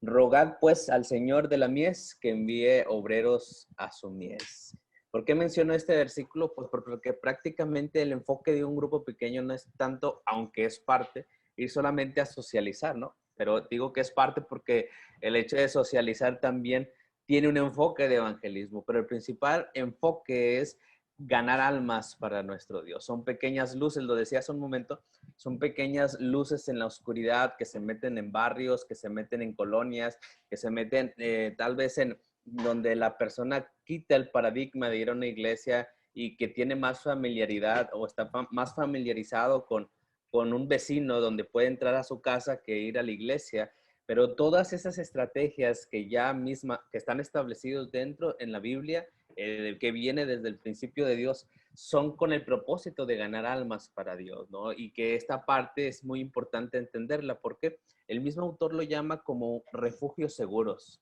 rogad pues al Señor de la mies que envíe obreros a su mies. ¿Por qué menciono este versículo? Pues porque prácticamente el enfoque de un grupo pequeño no es tanto, aunque es parte, ir solamente a socializar, ¿no? Pero digo que es parte porque el hecho de socializar también tiene un enfoque de evangelismo, pero el principal enfoque es ganar almas para nuestro Dios. Son pequeñas luces, lo decía hace un momento, son pequeñas luces en la oscuridad que se meten en barrios, que se meten en colonias, que se meten tal vez en donde la persona quita el paradigma de ir a una iglesia y que tiene más familiaridad o está más familiarizado con un vecino donde puede entrar a su casa que ir a la iglesia. Pero todas esas estrategias que ya misma, que están establecidos dentro en la Biblia, que viene desde el principio de Dios, son con el propósito de ganar almas para Dios, ¿no? Y que esta parte es muy importante entenderla porque el mismo autor lo llama como refugios seguros,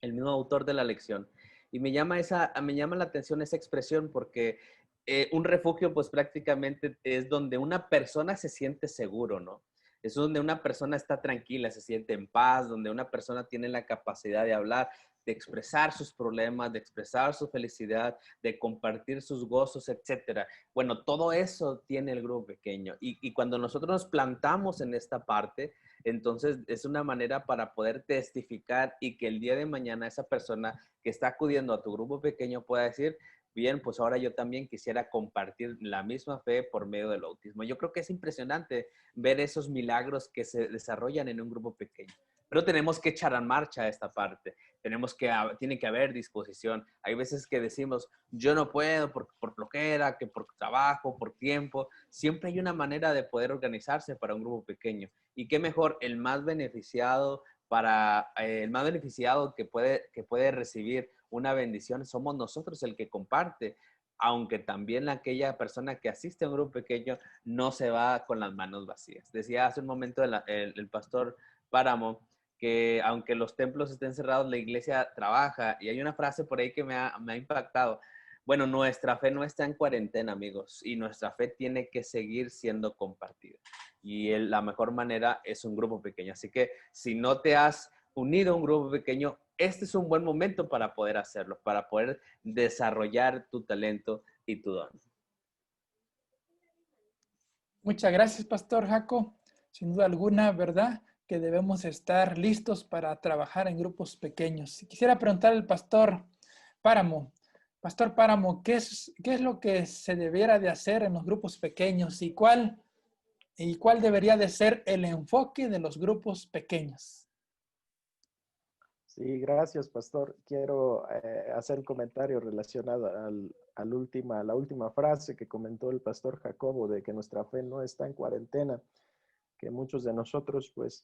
el mismo autor de la lección. Y me llama la atención esa expresión porque un refugio pues prácticamente es donde una persona se siente seguro, ¿no? Es donde una persona está tranquila, se siente en paz, donde una persona tiene la capacidad de hablar, de expresar sus problemas, de expresar su felicidad, de compartir sus gozos, etcétera. Bueno, todo eso tiene el grupo pequeño. Y cuando nosotros nos plantamos en esta parte, entonces es una manera para poder testificar y que el día de mañana esa persona que está acudiendo a tu grupo pequeño pueda decir, bien, pues ahora yo también quisiera compartir la misma fe por medio del bautismo. Yo creo que es impresionante ver esos milagros que se desarrollan en un grupo pequeño. Pero tenemos que echar en marcha esta parte. Tiene que haber disposición. Hay veces que decimos, yo no puedo por flojera, que por trabajo, por tiempo. Siempre hay una manera de poder organizarse para un grupo pequeño. Y qué mejor, el más beneficiado que puede recibir una bendición somos nosotros el que comparte, aunque también aquella persona que asiste a un grupo pequeño no se va con las manos vacías. Decía hace un momento el pastor Páramo que aunque los templos estén cerrados, la iglesia trabaja. Y hay una frase por ahí que me ha impactado. Bueno, nuestra fe no está en cuarentena, amigos, y nuestra fe tiene que seguir siendo compartida. Y la mejor manera es un grupo pequeño. Así que si no te has unido a un grupo pequeño, este es un buen momento para poder hacerlo, para poder desarrollar tu talento y tu don. Muchas gracias, Pastor Jaco. Sin duda alguna, ¿verdad?, que debemos estar listos para trabajar en grupos pequeños. Quisiera preguntar al Pastor Páramo. Pastor Páramo, ¿qué es lo que se debiera de hacer en los grupos pequeños y cuál debería de ser el enfoque de los grupos pequeños? Sí, gracias, pastor. Quiero hacer un comentario relacionado a la última frase que comentó el pastor Jacobo de que nuestra fe no está en cuarentena, que muchos de nosotros, pues,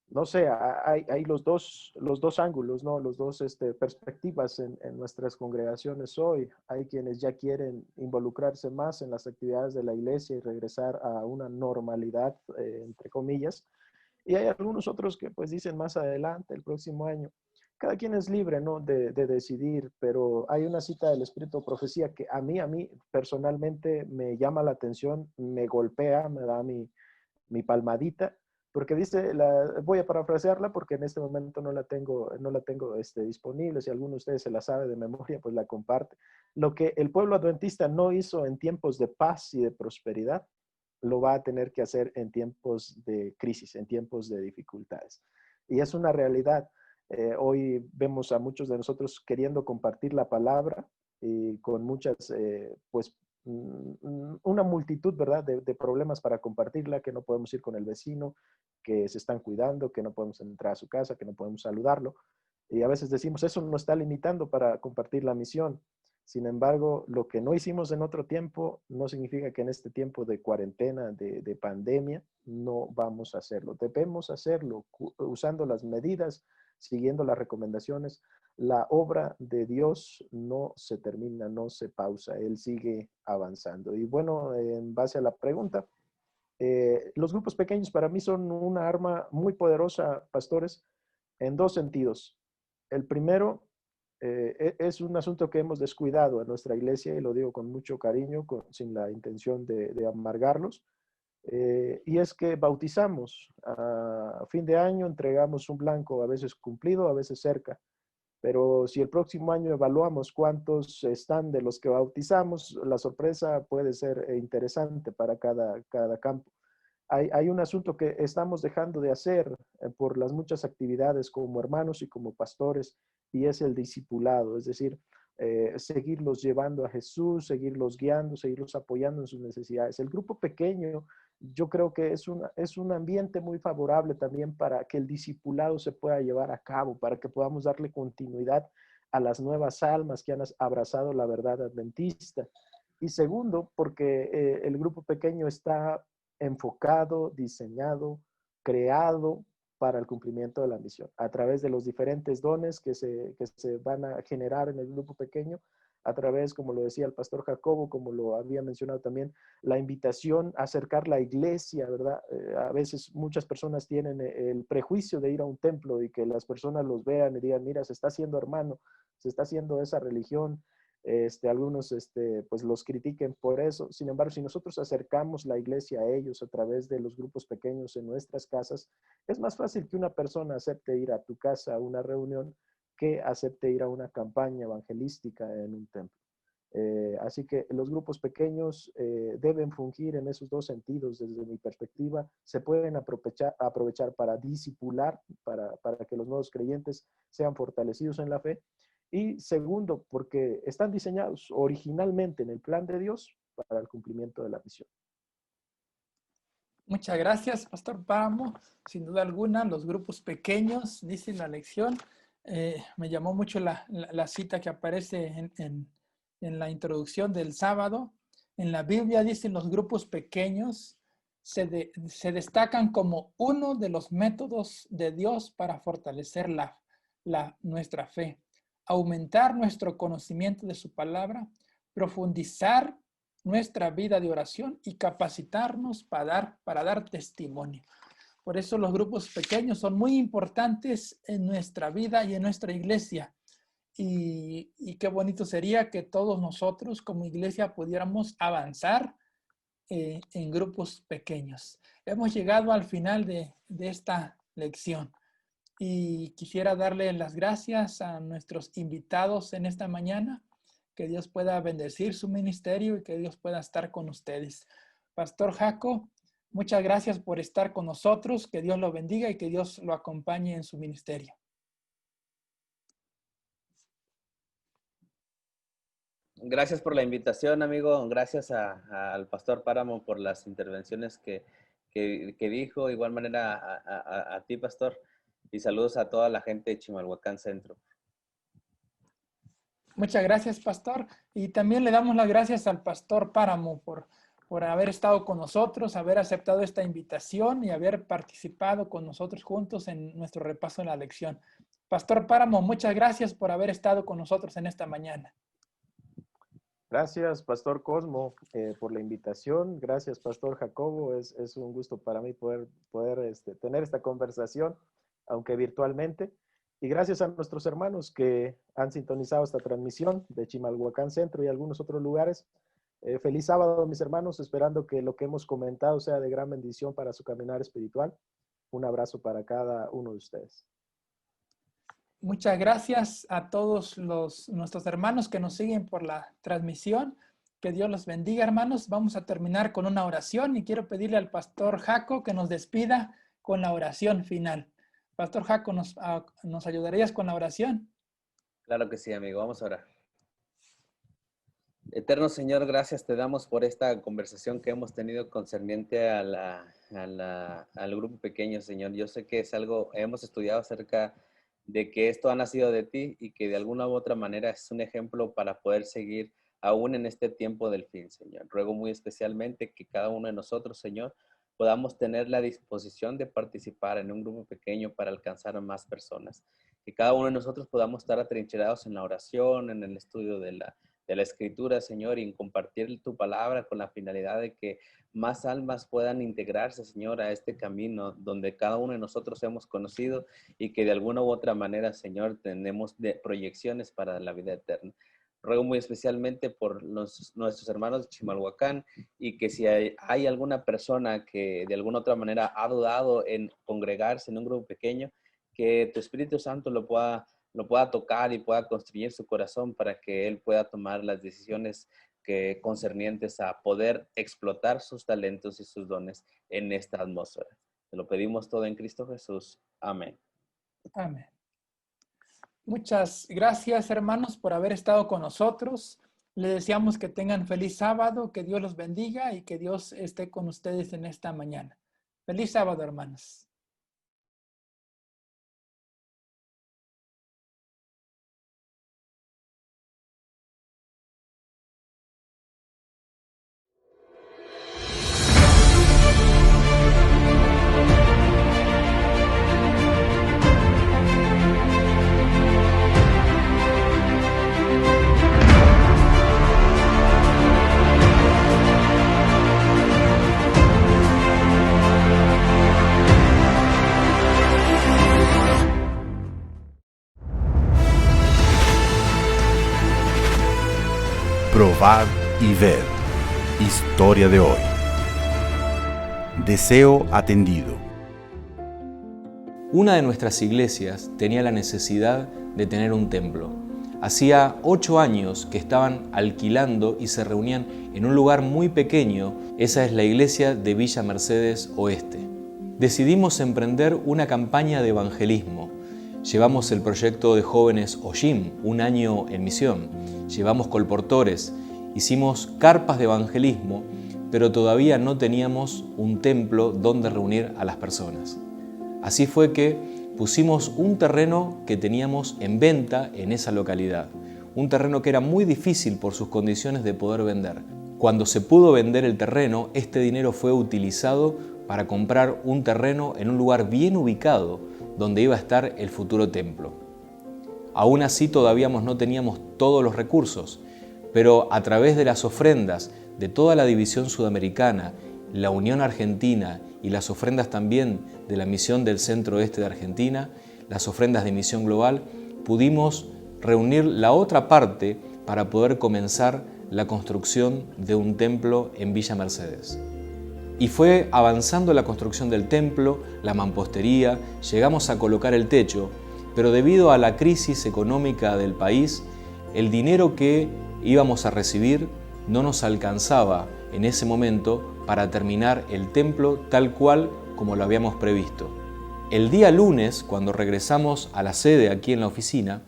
no sé, hay los dos ángulos, ¿no? Los dos perspectivas en nuestras congregaciones hoy. Hay quienes ya quieren involucrarse más en las actividades de la iglesia y regresar a una normalidad, entre comillas. Y hay algunos otros que pues dicen más adelante, el próximo año. Cada quien es libre, ¿no?, de decidir, pero hay una cita del Espíritu de Profecía que a mí personalmente me llama la atención, me golpea, me da mi palmadita, porque dice, voy a parafrasearla porque en este momento no la tengo disponible. Si alguno de ustedes se la sabe de memoria, pues la comparte. Lo que el pueblo adventista no hizo en tiempos de paz y de prosperidad, lo va a tener que hacer en tiempos de crisis, en tiempos de dificultades. Y es una realidad. Hoy vemos a muchos de nosotros queriendo compartir la palabra y con muchas, una multitud, ¿verdad?, de problemas para compartirla, que no podemos ir con el vecino, que se están cuidando, que no podemos entrar a su casa, que no podemos saludarlo. Y a veces decimos, eso nos está limitando para compartir la misión. Sin embargo, lo que no hicimos en otro tiempo no significa que en este tiempo de cuarentena, de pandemia, no vamos a hacerlo. Debemos hacerlo usando las medidas, siguiendo las recomendaciones. La obra de Dios no se termina, no se pausa, Él sigue avanzando. Y bueno, en base a la pregunta, los grupos pequeños para mí son una arma muy poderosa, pastores, en dos sentidos. El primero, es un asunto que hemos descuidado en nuestra iglesia, y lo digo con mucho cariño, sin la intención de amargarlos, y es que bautizamos a fin de año, entregamos un blanco, a veces cumplido, a veces cerca, Pero si el próximo año evaluamos cuántos están de los que bautizamos, la sorpresa puede ser interesante para cada campo. Hay un asunto que estamos dejando de hacer por las muchas actividades como hermanos y como pastores, y es el discipulado, es decir, seguirlos llevando a Jesús, seguirlos guiando, seguirlos apoyando en sus necesidades. El grupo pequeño, yo creo que es un ambiente muy favorable también para que el discipulado se pueda llevar a cabo, para que podamos darle continuidad a las nuevas almas que han abrazado la verdad adventista. Y segundo, porque el grupo pequeño está enfocado, diseñado, creado para el cumplimiento de la misión, a través de los diferentes dones que se van a generar en el grupo pequeño, a través, como lo decía el pastor Jacobo, como lo había mencionado también, la invitación a acercar la iglesia, ¿verdad? A veces muchas personas tienen el prejuicio de ir a un templo y que las personas los vean y digan, mira, se está haciendo hermano, se está haciendo esa religión. Algunos pues los critiquen por eso. Sin embargo, si nosotros acercamos la iglesia a ellos a través de los grupos pequeños en nuestras casas, es más fácil que una persona acepte ir a tu casa a una reunión que acepte ir a una campaña evangelística en un templo. Así que los grupos pequeños deben fungir en esos dos sentidos desde mi perspectiva. Se pueden aprovechar para discipular, para que los nuevos creyentes sean fortalecidos en la fe. Y segundo, porque están diseñados originalmente en el plan de Dios para el cumplimiento de la misión. Muchas gracias, Pastor Páramo. Sin duda alguna, los grupos pequeños, dice la lección. Me llamó mucho la cita que aparece en la introducción del sábado. En la Biblia dicen los grupos pequeños se destacan como uno de los métodos de Dios para fortalecer nuestra fe, aumentar nuestro conocimiento de su palabra, profundizar nuestra vida de oración y capacitarnos para dar testimonio. Por eso los grupos pequeños son muy importantes en nuestra vida y en nuestra iglesia. Y qué bonito sería que todos nosotros como iglesia pudiéramos avanzar en grupos pequeños. Hemos llegado al final de esta lección. Y quisiera darle las gracias a nuestros invitados en esta mañana. Que Dios pueda bendecir su ministerio y que Dios pueda estar con ustedes. Pastor Jaco, muchas gracias por estar con nosotros. Que Dios lo bendiga y que Dios lo acompañe en su ministerio. Gracias por la invitación, amigo. Gracias al Pastor Páramo por las intervenciones que dijo. De igual manera a ti, Pastor. Y saludos a toda la gente de Chimalhuacán Centro. Muchas gracias, Pastor. Y también le damos las gracias al Pastor Páramo por haber estado con nosotros, haber aceptado esta invitación y haber participado con nosotros juntos en nuestro repaso de la lección. Pastor Páramo, muchas gracias por haber estado con nosotros en esta mañana. Gracias, Pastor Cosmo, por la invitación. Gracias, Pastor Jacobo. Es un gusto para mí poder tener esta conversación, aunque virtualmente. Y gracias a nuestros hermanos que han sintonizado esta transmisión de Chimalhuacán Centro y algunos otros lugares. Feliz sábado, mis hermanos, esperando que lo que hemos comentado sea de gran bendición para su caminar espiritual. Un abrazo para cada uno de ustedes. Muchas gracias a todos nuestros hermanos que nos siguen por la transmisión. Que Dios los bendiga, hermanos. Vamos a terminar con una oración y quiero pedirle al Pastor Jaco que nos despida con la oración final. Pastor Jaco, ¿nos ayudarías con la oración? Claro que sí, amigo. Vamos a orar. Eterno Señor, gracias te damos por esta conversación que hemos tenido concerniente al grupo pequeño, Señor. Yo sé que es algo, hemos estudiado acerca de que esto ha nacido de ti y que de alguna u otra manera es un ejemplo para poder seguir aún en este tiempo del fin, Señor. Ruego muy especialmente que cada uno de nosotros, Señor, podamos tener la disposición de participar en un grupo pequeño para alcanzar a más personas. Que cada uno de nosotros podamos estar atrincherados en la oración, en el estudio de la Escritura, Señor, y en compartir tu palabra con la finalidad de que más almas puedan integrarse, Señor, a este camino donde cada uno de nosotros hemos conocido y que de alguna u otra manera, Señor, tenemos proyecciones para la vida eterna. Ruego muy especialmente por nuestros hermanos de Chimalhuacán y que si hay alguna persona que de alguna otra manera ha dudado en congregarse en un grupo pequeño, que tu Espíritu Santo lo pueda lo pueda tocar y pueda construir su corazón para que él pueda tomar las decisiones concernientes a poder explotar sus talentos y sus dones en esta atmósfera. Te lo pedimos todo en Cristo Jesús. Amén. Amén. Muchas gracias, hermanos, por haber estado con nosotros. Les deseamos que tengan feliz sábado, que Dios los bendiga y que Dios esté con ustedes en esta mañana. Feliz sábado, hermanos. Probad y ved. Historia de hoy. Deseo atendido. Una de nuestras iglesias tenía la necesidad de tener un templo. Hacía 8 años que estaban alquilando y se reunían en un lugar muy pequeño. Esa es la iglesia de Villa Mercedes Oeste. Decidimos emprender una campaña de evangelismo. Llevamos el proyecto de jóvenes OYIM, un año en misión. Llevamos colportores, hicimos carpas de evangelismo, pero todavía no teníamos un templo donde reunir a las personas. Así fue que pusimos un terreno que teníamos en venta en esa localidad. Un terreno que era muy difícil por sus condiciones de poder vender. Cuando se pudo vender el terreno, este dinero fue utilizado para comprar un terreno en un lugar bien ubicado, donde iba a estar el futuro templo. Aún así todavía no teníamos todos los recursos, pero a través de las ofrendas de toda la división sudamericana, la Unión Argentina y las ofrendas también de la misión del Centro Oeste de Argentina, las ofrendas de Misión Global, pudimos reunir la otra parte para poder comenzar la construcción de un templo en Villa Mercedes. Y fue avanzando la construcción del templo, la mampostería, llegamos a colocar el techo, pero debido a la crisis económica del país, el dinero que íbamos a recibir no nos alcanzaba en ese momento para terminar el templo tal cual como lo habíamos previsto. El día lunes, cuando regresamos a la sede aquí en la oficina,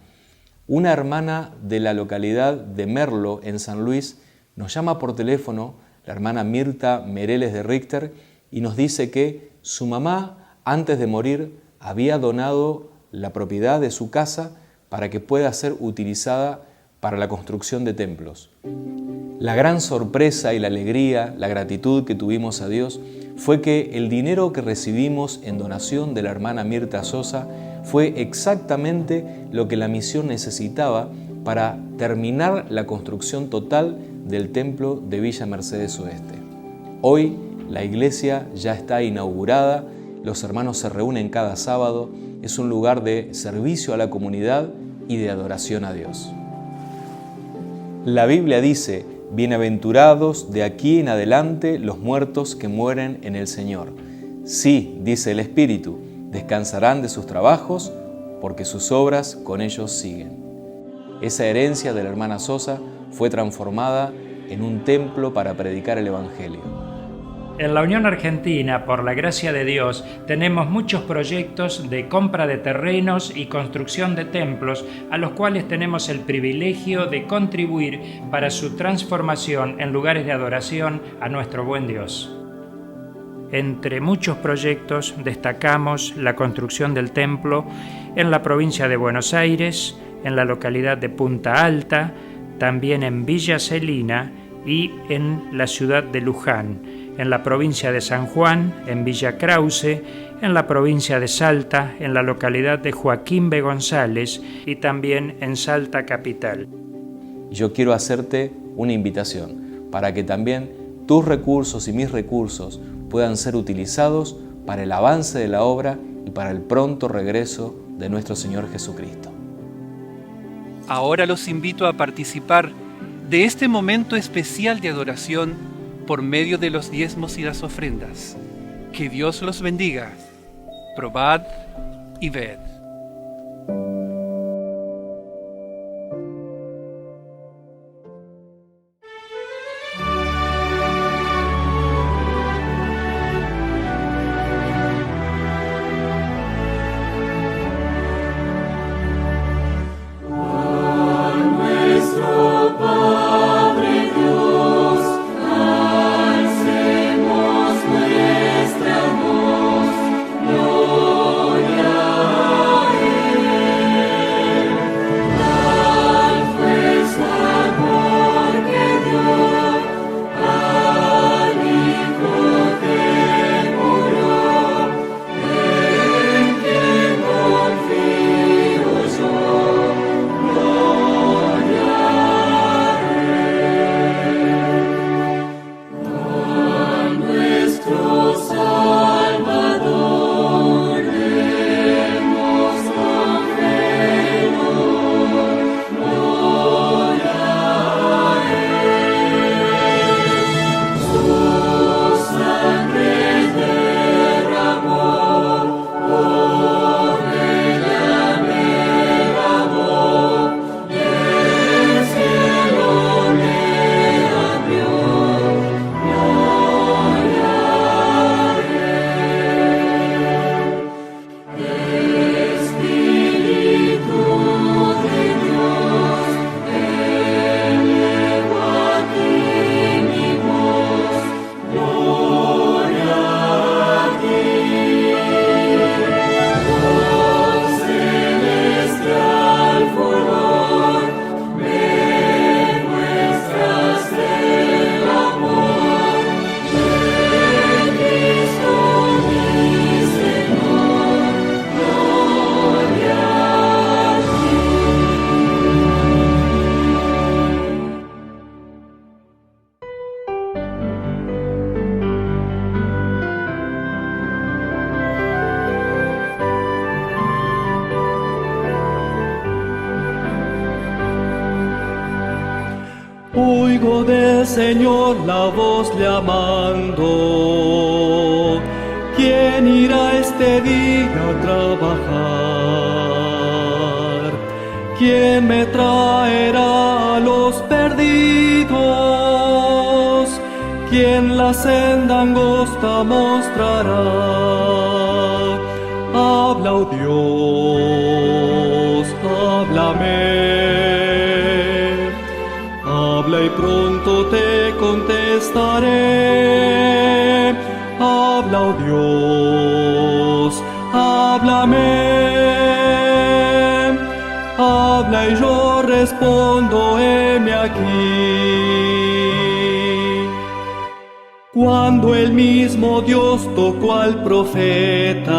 una hermana de la localidad de Merlo, en San Luis, nos llama por teléfono, la hermana Mirta Mereles de Richter, y nos dice que su mamá, antes de morir, había donado la propiedad de su casa para que pueda ser utilizada para la construcción de templos. La gran sorpresa y la alegría, la gratitud que tuvimos a Dios fue que el dinero que recibimos en donación de la hermana Mirta Sosa fue exactamente lo que la misión necesitaba para terminar la construcción total del templo de Villa Mercedes Oeste. Hoy la iglesia ya está inaugurada, los hermanos se reúnen cada sábado, es un lugar de servicio a la comunidad y de adoración a Dios. La Biblia dice: bienaventurados de aquí en adelante los muertos que mueren en el Señor. Sí, dice el Espíritu, descansarán de sus trabajos porque sus obras con ellos siguen. Esa herencia de la hermana Sosa fue transformada en un templo para predicar el Evangelio. En la Unión Argentina, por la gracia de Dios, tenemos muchos proyectos de compra de terrenos y construcción de templos, a los cuales tenemos el privilegio de contribuir para su transformación en lugares de adoración a nuestro buen Dios. Entre muchos proyectos destacamos la construcción del templo en la provincia de Buenos Aires, en la localidad de Punta Alta, también en Villa Celina y en la ciudad de Luján, en la provincia de San Juan, en Villa Krause, en la provincia de Salta, en la localidad de Joaquín B. González y también en Salta capital. Yo quiero hacerte una invitación para que también tus recursos y mis recursos puedan ser utilizados para el avance de la obra y para el pronto regreso de nuestro Señor Jesucristo. Ahora los invito a participar de este momento especial de adoración por medio de los diezmos y las ofrendas. Que Dios los bendiga. Probad y ved. Señor la voz llamando. ¿Quién irá este día a trabajar? ¿Quién me traerá a los perdidos? ¿Quién la senda angosta mostrará? Habla, oh Dios, háblame. Habla y pronto te contestaré. Habla, oh Dios, háblame. Habla y yo respondo, heme aquí. Cuando el mismo Dios tocó al profeta,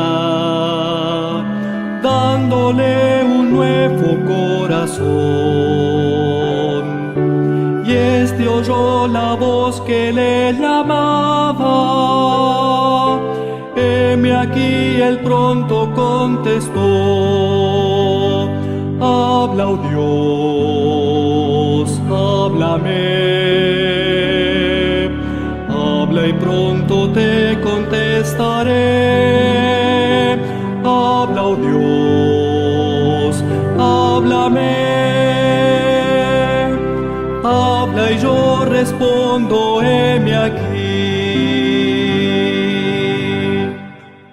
dándole un nuevo corazón, y este oyó la voz que le llamaba, heme aquí, él pronto contestó. Habla, oh Dios, háblame. Habla y pronto te contestaré. Habla, oh Dios, háblame. Habla y yo respondo, heme aquí.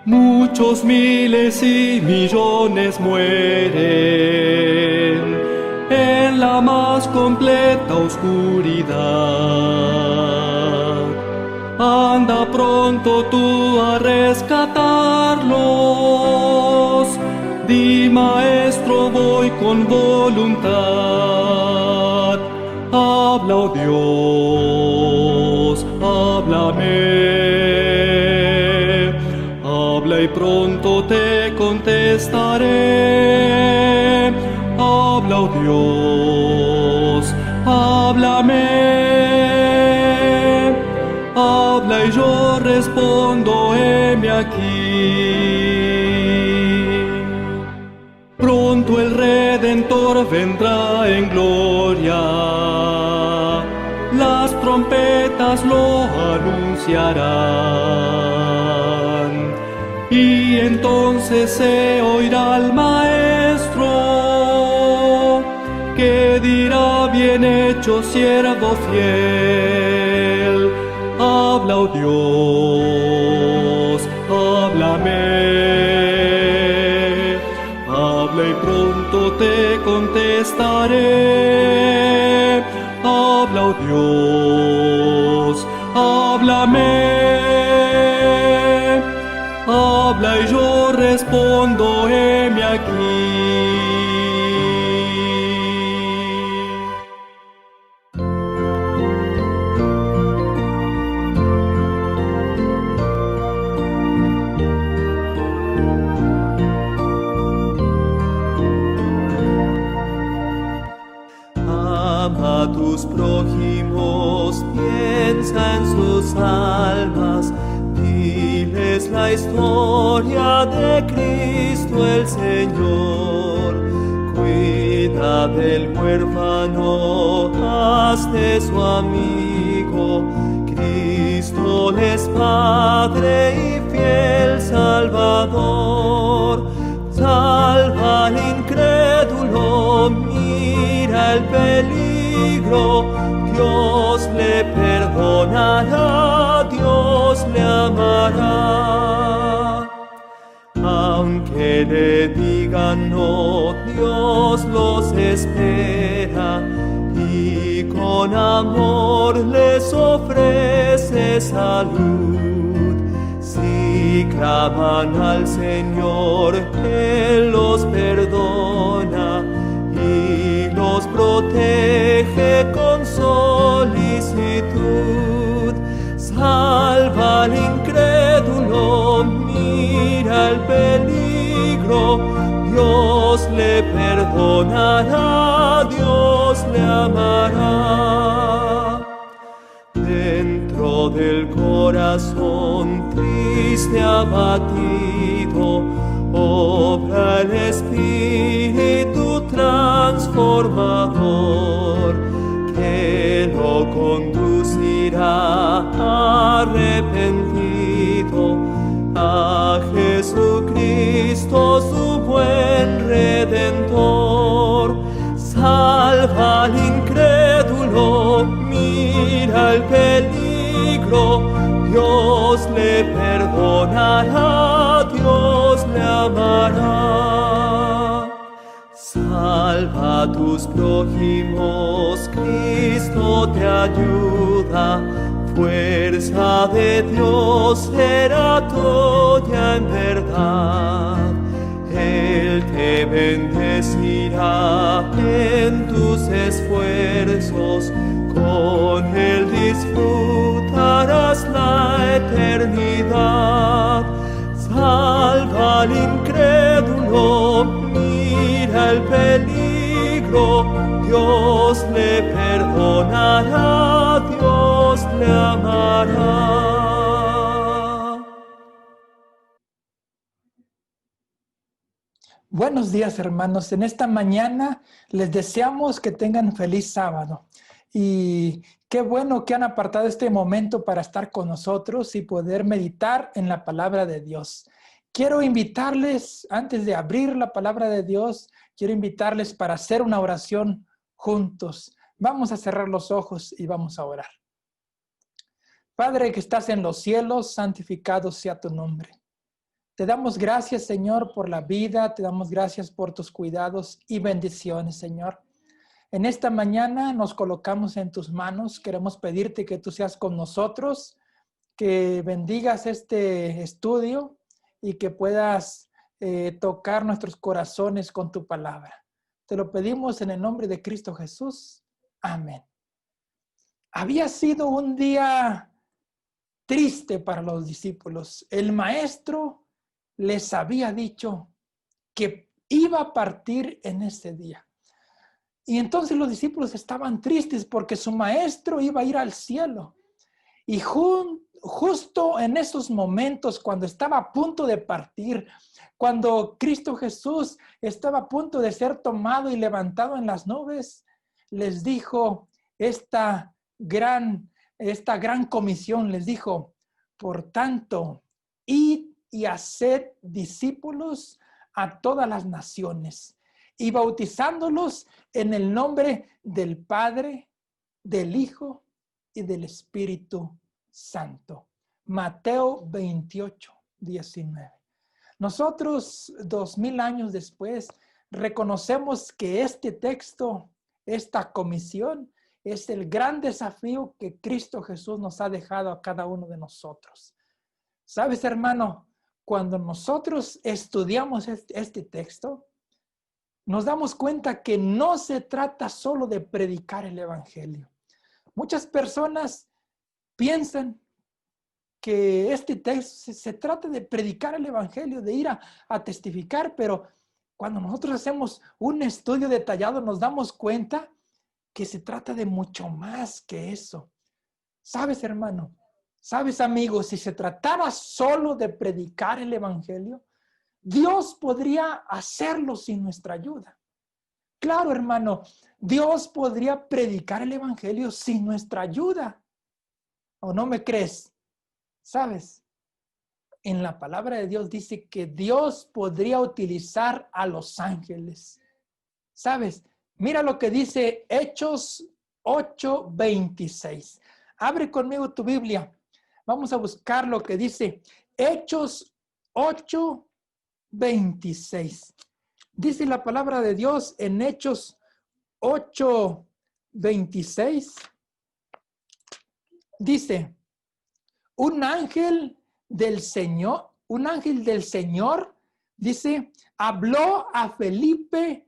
Muchos miles y millones mueren en la más completa oscuridad. Anda pronto tú a rescatarlos. Di, Maestro, voy con voluntad. Habla, oh Dios, háblame. Habla y pronto te contestaré. Habla, oh Dios, háblame. Habla y yo respondo, heme aquí. Pronto el Redentor vendrá en gloria, las trompetas lo anunciarán, y entonces se oirá al Maestro, que dirá: bien hecho, siervo fiel. Habla, oh Dios, háblame. Habla y pronto te contestaré. Habla, oh Dios, háblame. Habla y yo respondo, heme aquí. A tus prójimos, piensa en sus almas, diles la historia de Cristo el Señor. Cuida del huérfano, hazte su amigo. Cristo es Padre y fiel Salvador. Salva al incrédulo, mira el peligro. Dios le perdonará, Dios le amará. Aunque le digan no, Dios los espera y con amor les ofrece salud. Si claman al Señor, Él los perdona y los protege con solicitud. Salva al incrédulo, mira el peligro. Dios le perdonará, Dios le amará. Dentro del corazón triste, abatido, obra el Espíritu transformador, que lo conduce mira arrepentido a Jesucristo, su buen Redentor. Salva al incrédulo, mira el peligro, Dios le perdonará, Dios le amará. Salva a tus prójimos, Cristo te ayuda, fuerza de Dios será tuya en verdad. Él te bendecirá en tus esfuerzos, con Él disfrutarás la eternidad. Salva al incrédulo, mira el peligro, Dios le perdonará, Dios le amará. Buenos días, hermanos. En esta mañana les deseamos que tengan feliz sábado. Y qué bueno que han apartado este momento para estar con nosotros y poder meditar en la palabra de Dios. Quiero invitarles, antes de abrir la palabra de Dios, quiero invitarles para hacer una oración juntos. Vamos a cerrar los ojos y vamos a orar. Padre que estás en los cielos, santificado sea tu nombre. Te damos gracias, Señor, por la vida, te damos gracias por tus cuidados y bendiciones, Señor. En esta mañana nos colocamos en tus manos, queremos pedirte que tú seas con nosotros, que bendigas este estudio y que puedas tocar nuestros corazones con tu palabra. Te lo pedimos en el nombre de Cristo Jesús. Amén. Había sido un día triste para los discípulos. El maestro les había dicho que iba a partir en ese día. Y entonces los discípulos estaban tristes porque su maestro iba a ir al cielo. Y justo en esos momentos, cuando estaba a punto de partir, cuando Cristo Jesús estaba a punto de ser tomado y levantado en las nubes, les dijo esta gran comisión, les dijo, por tanto, id y haced discípulos a todas las naciones y bautizándolos en el nombre del Padre, del Hijo y del Espíritu Santo. Mateo 28, 19. Nosotros, 2000 años después, reconocemos que este texto, esta comisión, es el gran desafío que Cristo Jesús nos ha dejado a cada uno de nosotros. ¿Sabes, hermano? Cuando nosotros estudiamos este texto, nos damos cuenta que no se trata solo de predicar el evangelio. Muchas personas piensan que este texto se trata de predicar el evangelio, de ir a testificar, pero cuando nosotros hacemos un estudio detallado nos damos cuenta que se trata de mucho más que eso. ¿Sabes, hermano? ¿Sabes, amigo? Si se tratara solo de predicar el evangelio, Dios podría hacerlo sin nuestra ayuda. Claro, hermano, Dios podría predicar el evangelio sin nuestra ayuda. ¿O no me crees? ¿Sabes? En la palabra de Dios dice que Dios podría utilizar a los ángeles. ¿Sabes? Mira lo que dice Hechos 8:26. Abre conmigo tu Biblia. Vamos a buscar lo que dice Hechos 8:26. Dice la palabra de Dios en Hechos 8:26. Dice, un ángel del Señor, dice, habló a Felipe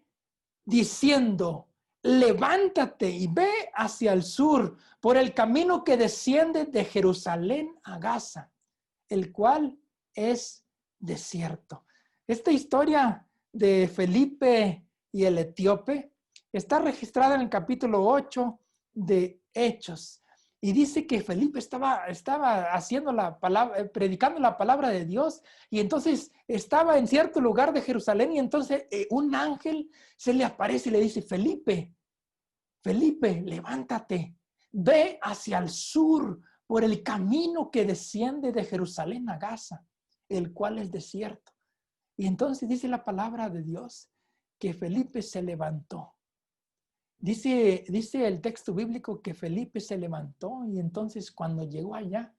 diciendo, levántate y ve hacia el sur por el camino que desciende de Jerusalén a Gaza, el cual es desierto. Esta historia de Felipe y el etíope está registrada en el capítulo 8 de Hechos. Y dice que Felipe estaba haciendo predicando la palabra de Dios, y entonces estaba en cierto lugar de Jerusalén, y entonces un ángel se le aparece y le dice, Felipe, levántate, ve hacia el sur por el camino que desciende de Jerusalén a Gaza, el cual es desierto. Y entonces dice la palabra de Dios que Felipe se levantó. Dice el texto bíblico que Felipe se levantó y entonces cuando llegó allá,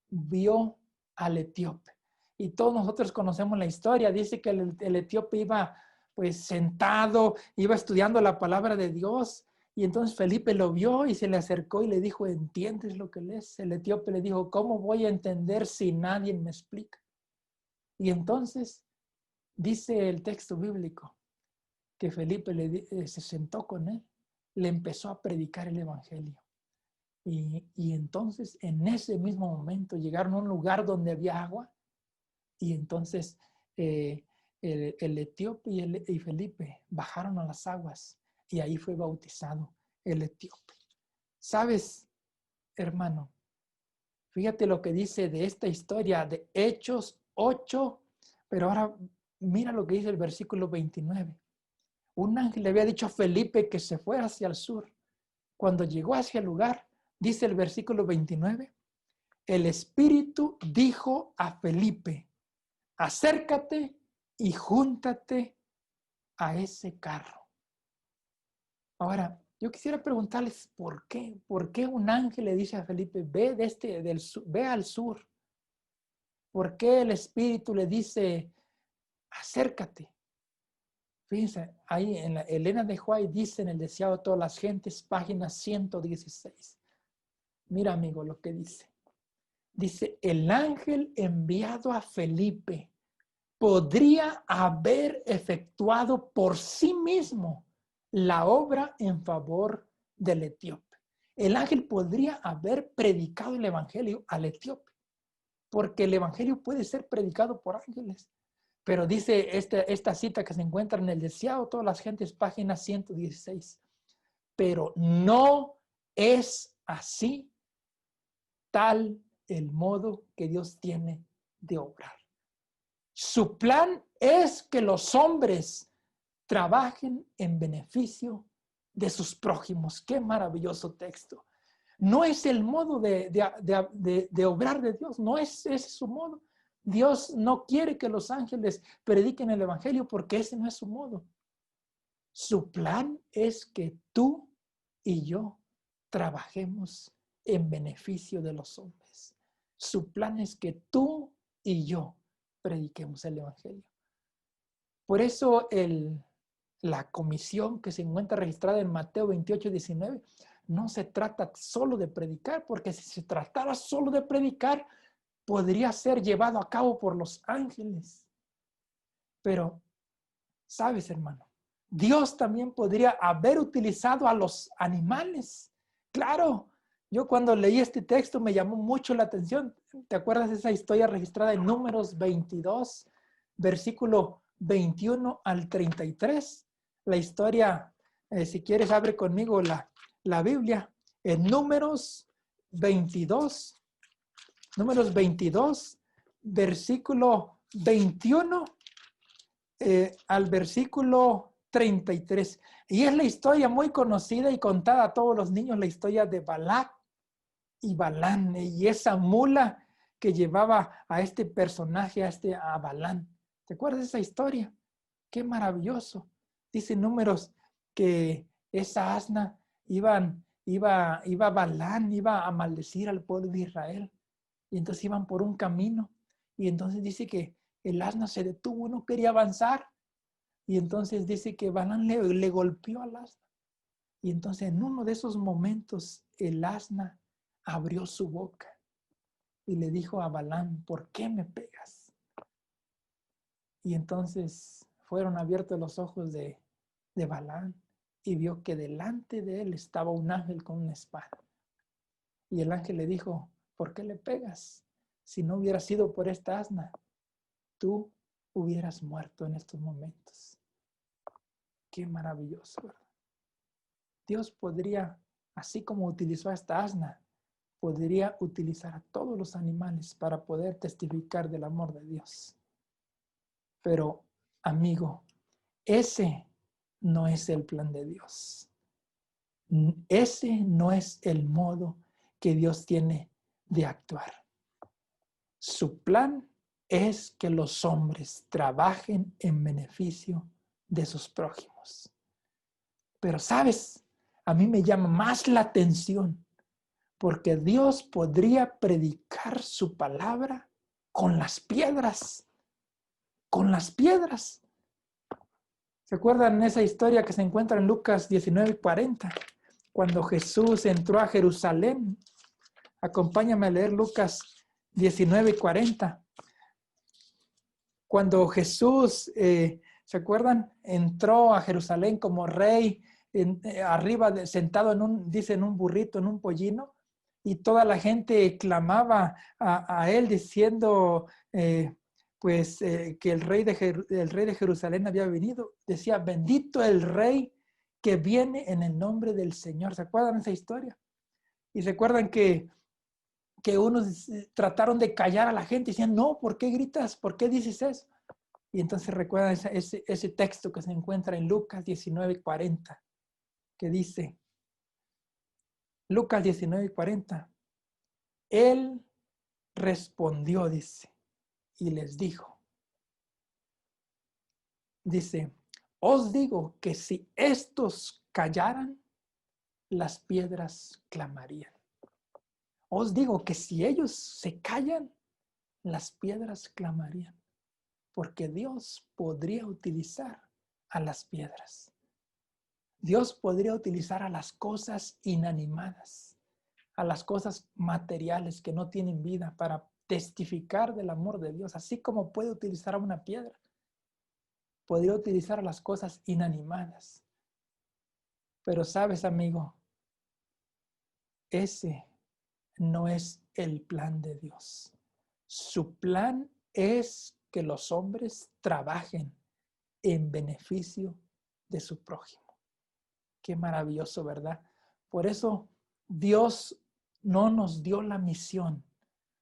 vio al etíope. Y todos nosotros conocemos la historia. Dice que el etíope iba pues sentado, iba estudiando la palabra de Dios. Y entonces Felipe lo vio y se le acercó y le dijo, ¿entiendes lo que lees? El etíope le dijo, ¿cómo voy a entender si nadie me explica? Y entonces dice el texto bíblico que Felipe se sentó con él, le empezó a predicar el evangelio. Y entonces en ese mismo momento llegaron a un lugar donde había agua y entonces el etíope y Felipe bajaron a las aguas y ahí fue bautizado el etíope. ¿Sabes, hermano? Fíjate lo que dice de esta historia de Hechos 8, pero ahora mira lo que dice el versículo 29. Un ángel le había dicho a Felipe que se fuera hacia el sur. Cuando llegó hacia el lugar, dice el versículo 29, el Espíritu dijo a Felipe, acércate y júntate a ese carro. Ahora, yo quisiera preguntarles por qué. ¿Por qué un ángel le dice a Felipe, ve al sur? ¿Por qué el Espíritu le dice, acércate? Fíjense, ahí en la Elena de White dice en El deseado de todas las gentes, página 116. Mira, amigo, lo que dice. Dice, el ángel enviado a Felipe podría haber efectuado por sí mismo la obra en favor del etíope. El ángel podría haber predicado el evangelio al etíope, porque el evangelio puede ser predicado por ángeles. Pero dice esta cita que se encuentra en El deseado de todas las gentes, página 116. Pero no es así tal el modo que Dios tiene de obrar. Su plan es que los hombres trabajen en beneficio de sus prójimos. Qué maravilloso texto. No es el modo de obrar de Dios, no es ese su modo. Dios no quiere que los ángeles prediquen el evangelio porque ese no es su modo. Su plan es que tú y yo trabajemos en beneficio de los hombres. Su plan es que tú y yo prediquemos el evangelio. Por eso la comisión que se encuentra registrada en Mateo 28, 19, no se trata solo de predicar, porque si se tratara solo de predicar, podría ser llevado a cabo por los ángeles. Pero, ¿sabes, hermano? Dios también podría haber utilizado a los animales. Claro, yo cuando leí este texto me llamó mucho la atención. ¿Te acuerdas de esa historia registrada en Números 22, versículo 21 al 33? La historia, si quieres, abre conmigo la Biblia. En Números 22, versículo 21 al versículo 33. Y es la historia muy conocida y contada a todos los niños, la historia de Balac y Balán, y esa mula que llevaba a este personaje, a Balán. ¿Te acuerdas de esa historia? Qué maravilloso. Dice Números que esa asna iba Balán, iba a maldecir al pueblo de Israel. Y entonces iban por un camino. Y entonces dice que el asna se detuvo, no quería avanzar. Y entonces dice que Balán le golpeó al asna. Y entonces en uno de esos momentos el asna abrió su boca y le dijo a Balán, ¿por qué me pegas? Y entonces fueron abiertos los ojos de Balán y vio que delante de él estaba un ángel con una espada. Y el ángel le dijo, ¿por qué le pegas? Si no hubiera sido por esta asna, tú hubieras muerto en estos momentos. Qué maravilloso, ¿verdad? Dios podría, así como utilizó a esta asna, podría utilizar a todos los animales para poder testificar del amor de Dios. Pero, amigo, ese no es el plan de Dios. ese no es el modo que Dios tiene de actuar. Su plan es que los hombres trabajen en beneficio de sus prójimos. Pero, ¿sabes? A mí me llama más la atención porque Dios podría predicar su palabra con las piedras. Con las piedras. ¿Se acuerdan esa historia que se encuentra en Lucas 19:40? Cuando Jesús entró a Jerusalén. Acompáñame a leer Lucas 19:40. Cuando Jesús, ¿se acuerdan? Entró a Jerusalén como rey, arriba sentado en un burrito, en un pollino, y toda la gente clamaba a él diciendo, que el rey de Jerusalén había venido. Decía, bendito el rey que viene en el nombre del Señor. ¿Se acuerdan de esa historia? Y se acuerdan que unos trataron de callar a la gente, decían, no, ¿por qué gritas? ¿Por qué dices eso? Y entonces recuerdan ese texto que se encuentra en Lucas 19:40, que dice, Lucas 19:40, Él respondió, dice, y les dijo, dice, os digo que si estos callaran, las piedras clamarían. Os digo que si ellos se callan, las piedras clamarían, porque Dios podría utilizar a las piedras. Dios podría utilizar a las cosas inanimadas, a las cosas materiales que no tienen vida para testificar del amor de Dios, así como puede utilizar a una piedra. Podría utilizar a las cosas inanimadas. Pero sabes, amigo, ese no es el plan de Dios. Su plan es que los hombres trabajen en beneficio de su prójimo. Qué maravilloso, ¿verdad? Por eso Dios no nos dio la misión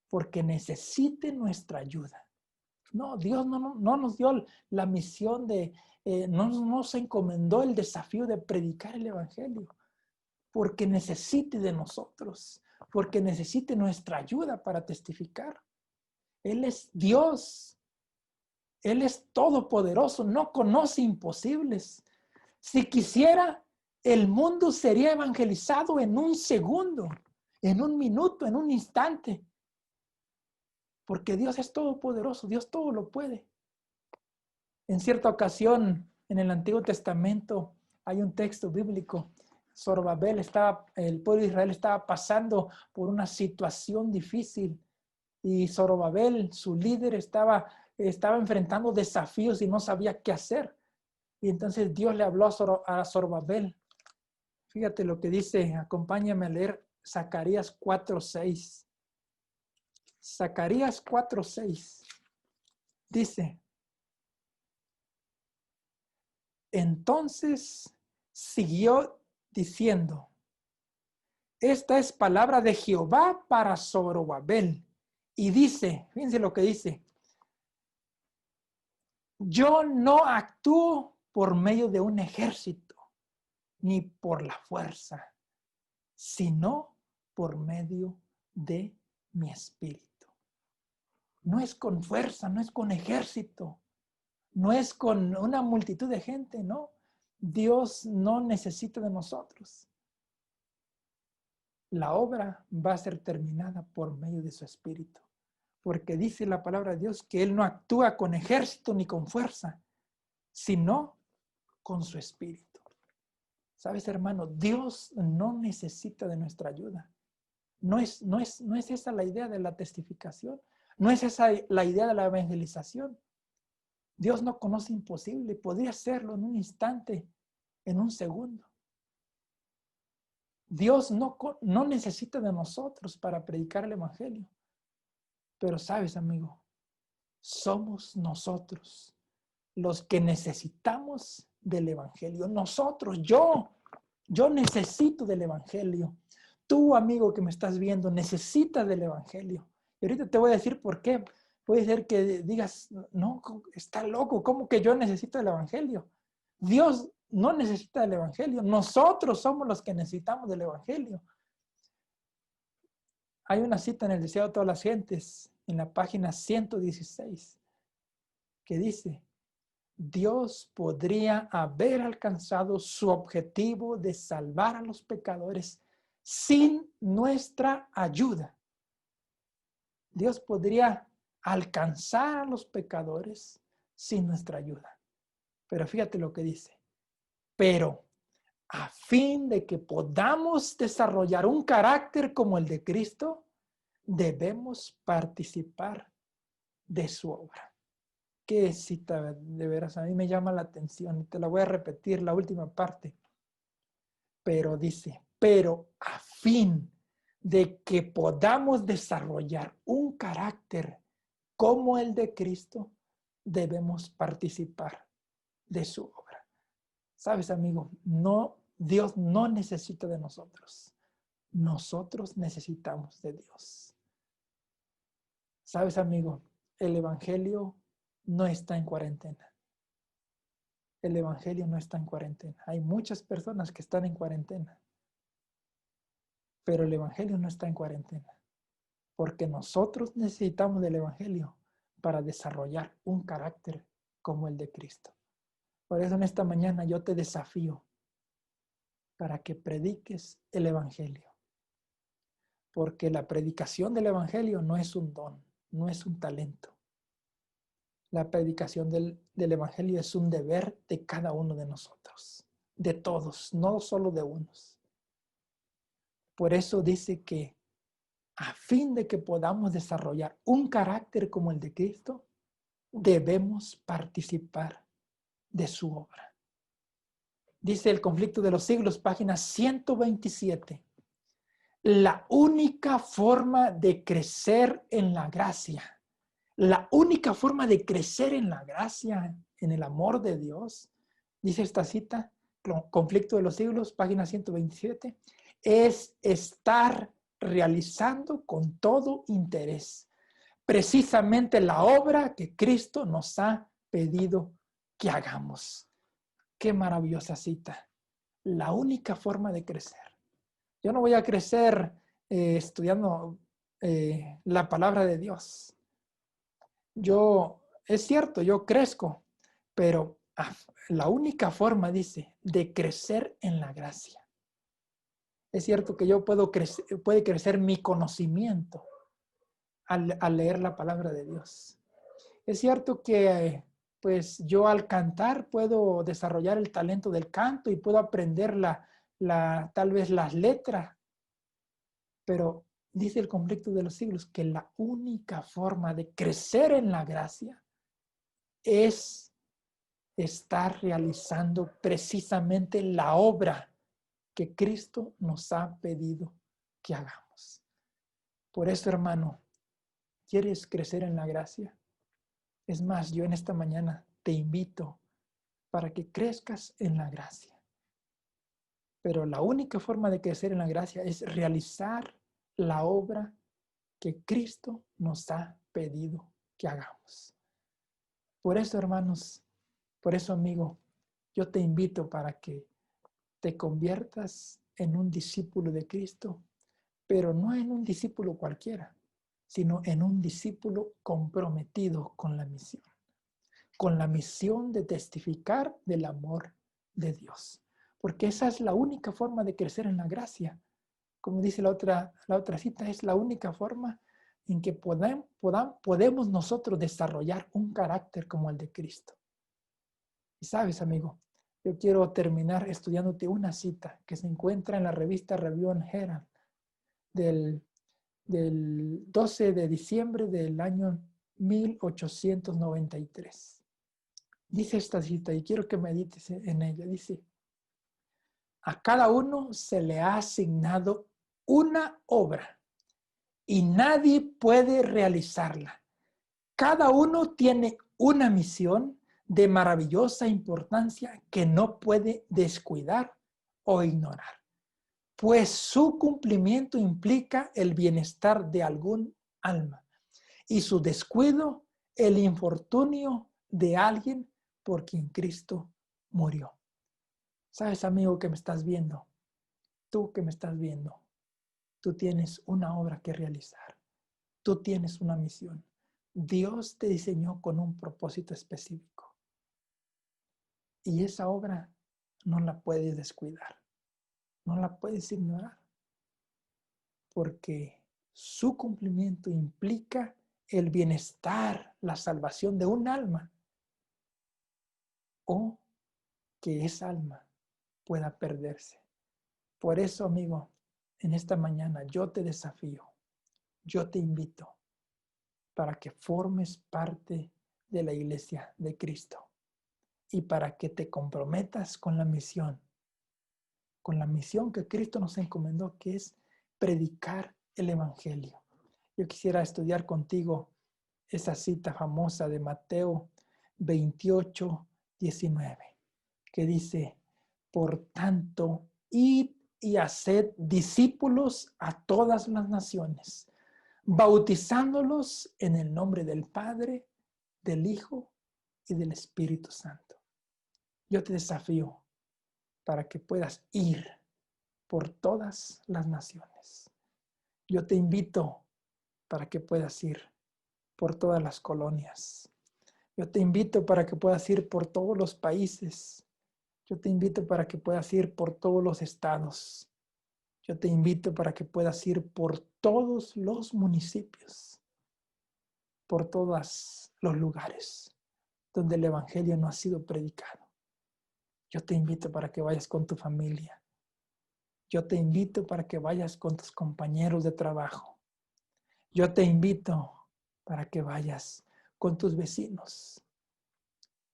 porque necesite nuestra ayuda. No, Dios no nos dio la misión no nos encomendó el desafío de predicar el evangelio porque necesite de nosotros, porque necesite nuestra ayuda para testificar. Él es Dios. Él es todopoderoso, no conoce imposibles. Si quisiera, el mundo sería evangelizado en un segundo, en un minuto, en un instante. Porque Dios es todopoderoso, Dios todo lo puede. En cierta ocasión, en el Antiguo Testamento, hay un texto bíblico. El pueblo de Israel estaba pasando por una situación difícil y Zorobabel, su líder, estaba enfrentando desafíos y no sabía qué hacer. Y entonces Dios le habló a Zorobabel. Fíjate lo que dice, acompáñame a leer Zacarías 4:6. Zacarías 4:6 dice, entonces siguió diciendo, esta es palabra de Jehová para Zorobabel. Y dice, fíjense lo que dice, yo no actúo por medio de un ejército, ni por la fuerza, sino por medio de mi espíritu. No es con fuerza, no es con ejército, no es con una multitud de gente, no. Dios no necesita de nosotros. La obra va a ser terminada por medio de su espíritu. Porque dice la palabra de Dios que Él no actúa con ejército ni con fuerza, sino con su espíritu. ¿Sabes, hermano? Dios no necesita de nuestra ayuda. No es esa la idea de la testificación. No es esa la idea de la evangelización. Dios no conoce imposible. Podría hacerlo en un instante, en un segundo. Dios no necesita de nosotros para predicar el evangelio. Pero sabes, amigo, somos nosotros los que necesitamos del evangelio. Nosotros, yo necesito del evangelio. Tú, amigo que me estás viendo, necesitas del evangelio. Y ahorita te voy a decir por qué. Puede ser que digas, no, está loco, ¿cómo que yo necesito del evangelio? Dios no necesita del Evangelio. Nosotros somos los que necesitamos del Evangelio. Hay una cita en el Deseo de todas las gentes, en la página 116, que dice: Dios podría haber alcanzado su objetivo de salvar a los pecadores sin nuestra ayuda. Dios podría alcanzar a los pecadores sin nuestra ayuda. Pero fíjate lo que dice. Pero a fin de que podamos desarrollar un carácter como el de Cristo, debemos participar de su obra. Qué cita, de veras, a mí me llama la atención y te la voy a repetir, la última parte. Pero dice, pero a fin de que podamos desarrollar un carácter como el de Cristo, debemos participar de su obra. ¿Sabes, amigo? Dios no necesita de nosotros. Nosotros necesitamos de Dios. ¿Sabes, amigo? El Evangelio no está en cuarentena. El Evangelio no está en cuarentena. Hay muchas personas que están en cuarentena. Pero el Evangelio no está en cuarentena. Porque nosotros necesitamos del Evangelio para desarrollar un carácter como el de Cristo. Por eso en esta mañana yo te desafío para que prediques el Evangelio. Porque la predicación del Evangelio no es un don, no es un talento. La predicación del Evangelio es un deber de cada uno de nosotros, de todos, no solo de unos. Por eso dice que a fin de que podamos desarrollar un carácter como el de Cristo, debemos participar de su obra. Dice el Conflicto de los Siglos, página 127. La única forma de crecer en la gracia, la única forma de crecer en la gracia, en el amor de Dios, dice esta cita, Conflicto de los Siglos, página 127, es estar realizando con todo interés precisamente la obra que Cristo nos ha pedido que hagamos. Qué maravillosa cita. La única forma de crecer. Yo no voy a crecer estudiando la palabra de Dios. Es cierto, yo crezco, pero la única forma, dice, de crecer en la gracia. Es cierto que puede crecer mi conocimiento al leer la palabra de Dios. Es cierto que pues yo al cantar puedo desarrollar el talento del canto y puedo aprender tal vez las letras, pero dice el Conflicto de los Siglos que la única forma de crecer en la gracia es estar realizando precisamente la obra que Cristo nos ha pedido que hagamos. Por eso, hermano, ¿quieres crecer en la gracia? Es más, yo en esta mañana te invito para que crezcas en la gracia. Pero la única forma de crecer en la gracia es realizar la obra que Cristo nos ha pedido que hagamos. Por eso, hermanos, por eso, amigo, yo te invito para que te conviertas en un discípulo de Cristo, pero no en un discípulo cualquiera, sino en un discípulo comprometido con la misión de testificar del amor de Dios. Porque esa es la única forma de crecer en la gracia. Como dice la otra cita, es la única forma en que podemos nosotros desarrollar un carácter como el de Cristo. Y sabes, amigo, yo quiero terminar estudiándote una cita que se encuentra en la revista Review and Herald del 12 de diciembre del año 1893. Dice esta cita y quiero que medites en ella. Dice, a cada uno se le ha asignado una obra y nadie puede realizarla. Cada uno tiene una misión de maravillosa importancia que no puede descuidar o ignorar, pues su cumplimiento implica el bienestar de algún alma y su descuido el infortunio de alguien por quien Cristo murió. Sabes, amigo que me estás viendo, tú que me estás viendo, tú tienes una obra que realizar. Tú tienes una misión. Dios te diseñó con un propósito específico. Y esa obra no la puedes descuidar. No la puedes ignorar. Porque su cumplimiento implica el bienestar, la salvación de un alma. O que esa alma pueda perderse. Por eso, amigo, en esta mañana yo te desafío, yo te invito para que formes parte de la iglesia de Cristo y para que te comprometas con la misión que Cristo nos encomendó, que es predicar el Evangelio. Yo quisiera estudiar contigo esa cita famosa de Mateo 28, 19, que dice: por tanto, id y haced discípulos a todas las naciones, bautizándolos en el nombre del Padre, del Hijo y del Espíritu Santo. Yo te desafío para que puedas ir por todas las naciones. Yo te invito para que puedas ir por todas las colonias. Yo te invito para que puedas ir por todos los países. Yo te invito para que puedas ir por todos los estados. Yo te invito para que puedas ir por todos los municipios, por todos los lugares donde el Evangelio no ha sido predicado. Yo te invito para que vayas con tu familia. Yo te invito para que vayas con tus compañeros de trabajo. Yo te invito para que vayas con tus vecinos.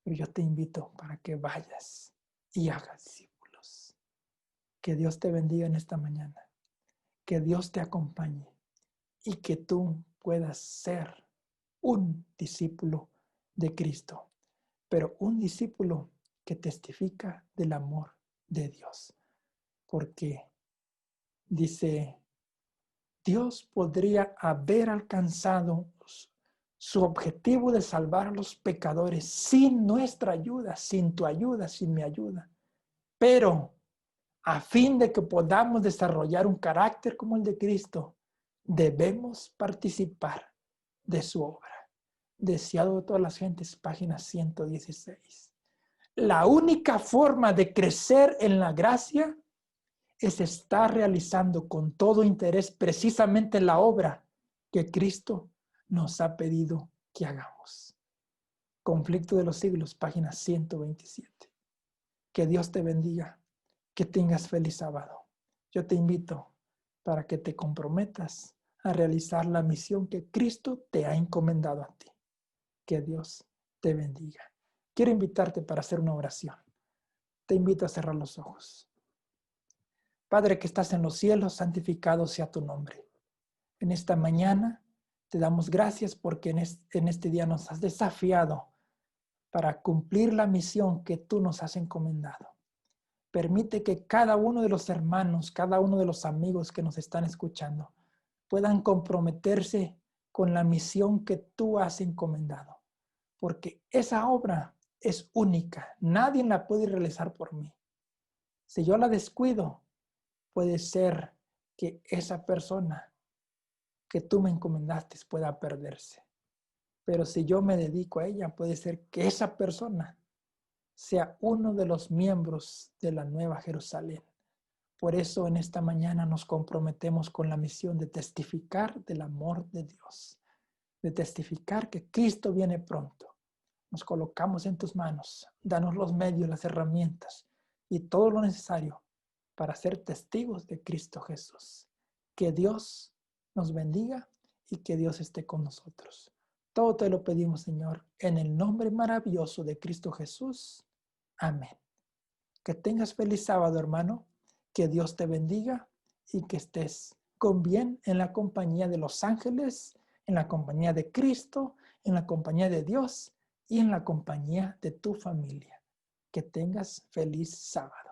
Pero yo te invito para que vayas y hagas discípulos. Que Dios te bendiga en esta mañana. Que Dios te acompañe y que tú puedas ser un discípulo de Cristo. Pero un discípulo que testifica del amor de Dios. Porque dice, Dios podría haber alcanzado su objetivo de salvar a los pecadores sin nuestra ayuda, sin tu ayuda, sin mi ayuda. Pero a fin de que podamos desarrollar un carácter como el de Cristo, debemos participar de su obra. Deseado de todas las gentes, página 116. La única forma de crecer en la gracia es estar realizando con todo interés precisamente la obra que Cristo nos ha pedido que hagamos. Conflicto de los siglos, página 127. Que Dios te bendiga, que tengas feliz sábado. Yo te invito para que te comprometas a realizar la misión que Cristo te ha encomendado a ti. Que Dios te bendiga. Quiero invitarte para hacer una oración. Te invito a cerrar los ojos. Padre que estás en los cielos, santificado sea tu nombre. En esta mañana te damos gracias porque en este día nos has desafiado para cumplir la misión que tú nos has encomendado. Permite que cada uno de los hermanos, cada uno de los amigos que nos están escuchando puedan comprometerse con la misión que tú has encomendado. Porque esa obra es única. Nadie la puede realizar por mí. Si yo la descuido, puede ser que esa persona que tú me encomendaste pueda perderse. Pero si yo me dedico a ella, puede ser que esa persona sea uno de los miembros de la Nueva Jerusalén. Por eso en esta mañana nos comprometemos con la misión de testificar del amor de Dios, de testificar que Cristo viene pronto. Nos colocamos en tus manos. Danos los medios, las herramientas y todo lo necesario para ser testigos de Cristo Jesús. Que Dios nos bendiga y que Dios esté con nosotros. Todo te lo pedimos, Señor, en el nombre maravilloso de Cristo Jesús. Amén. Que tengas feliz sábado, hermano. Que Dios te bendiga y que estés con bien en la compañía de los ángeles, en la compañía de Cristo, en la compañía de Dios y en la compañía de tu familia. Que tengas feliz sábado.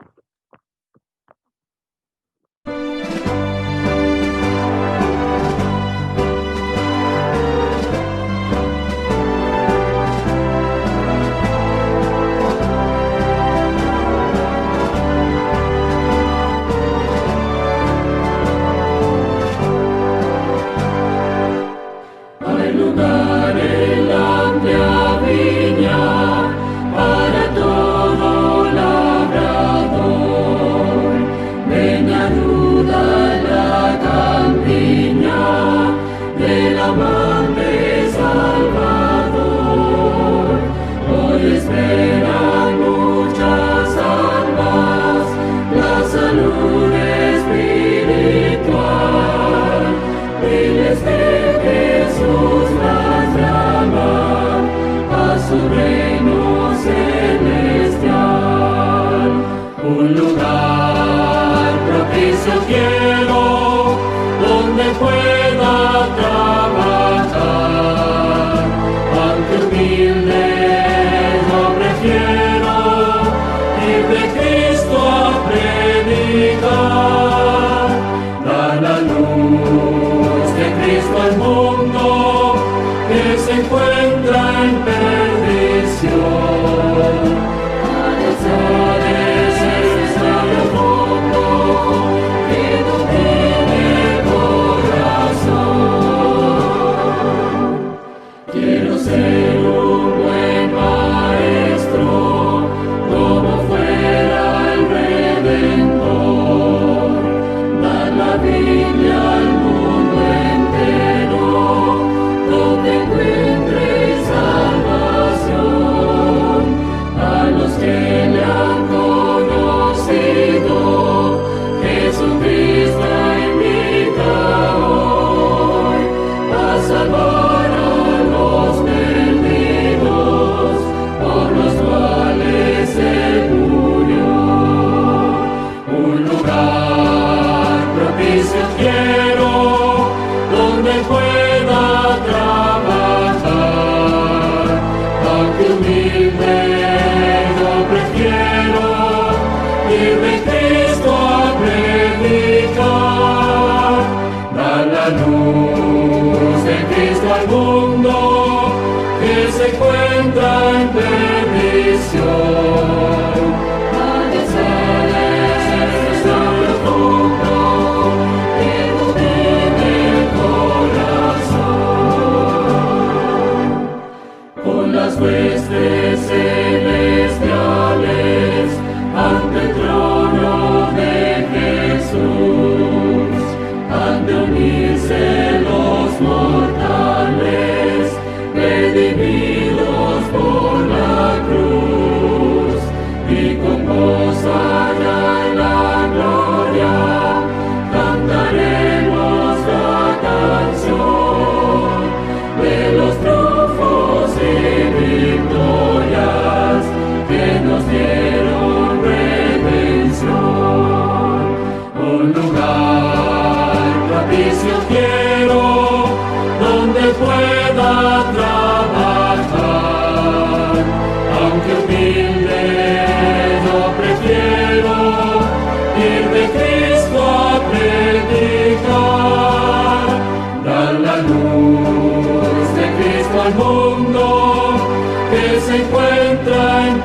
su reino celestial. Un lugar propicio quiero, donde pueda trabajar, aunque humilde yo prefiero ir de Cristo a predicar. Da la luz de Cristo al mundo que se encuentra en perdición. A Dios está el mundo que domine el corazón. Quiero ser un buen maestro, como fuera el Redentor. Dar la Biblia al mundo entero, donde encuentre salvación. A los que le han conocido, Jesucristo invita hoy a salvar a los perdidos, por los cuales Él murió. Un lugar propicio quiero, donde pueda trabajar, aunque humilde yo prefiero ir de Cristo a predicar. Da la luz de Cristo al mundo que se encuentra en perdición. A Dios está profundo que domine el corazón. Con las huestes celestiales ante el trono de Jesús, han de unirse los mortales, redimidos por la cruz, y con voz allá en la gloria cantaremos la canción de los triunfos y victorias que nos dieron redención. Un lugar propicio quiero, donde pueda trabajar, aunque humilde yo prefiero ir de Cristo a predicar. Dar la luz de Cristo al mundo que se encuentra en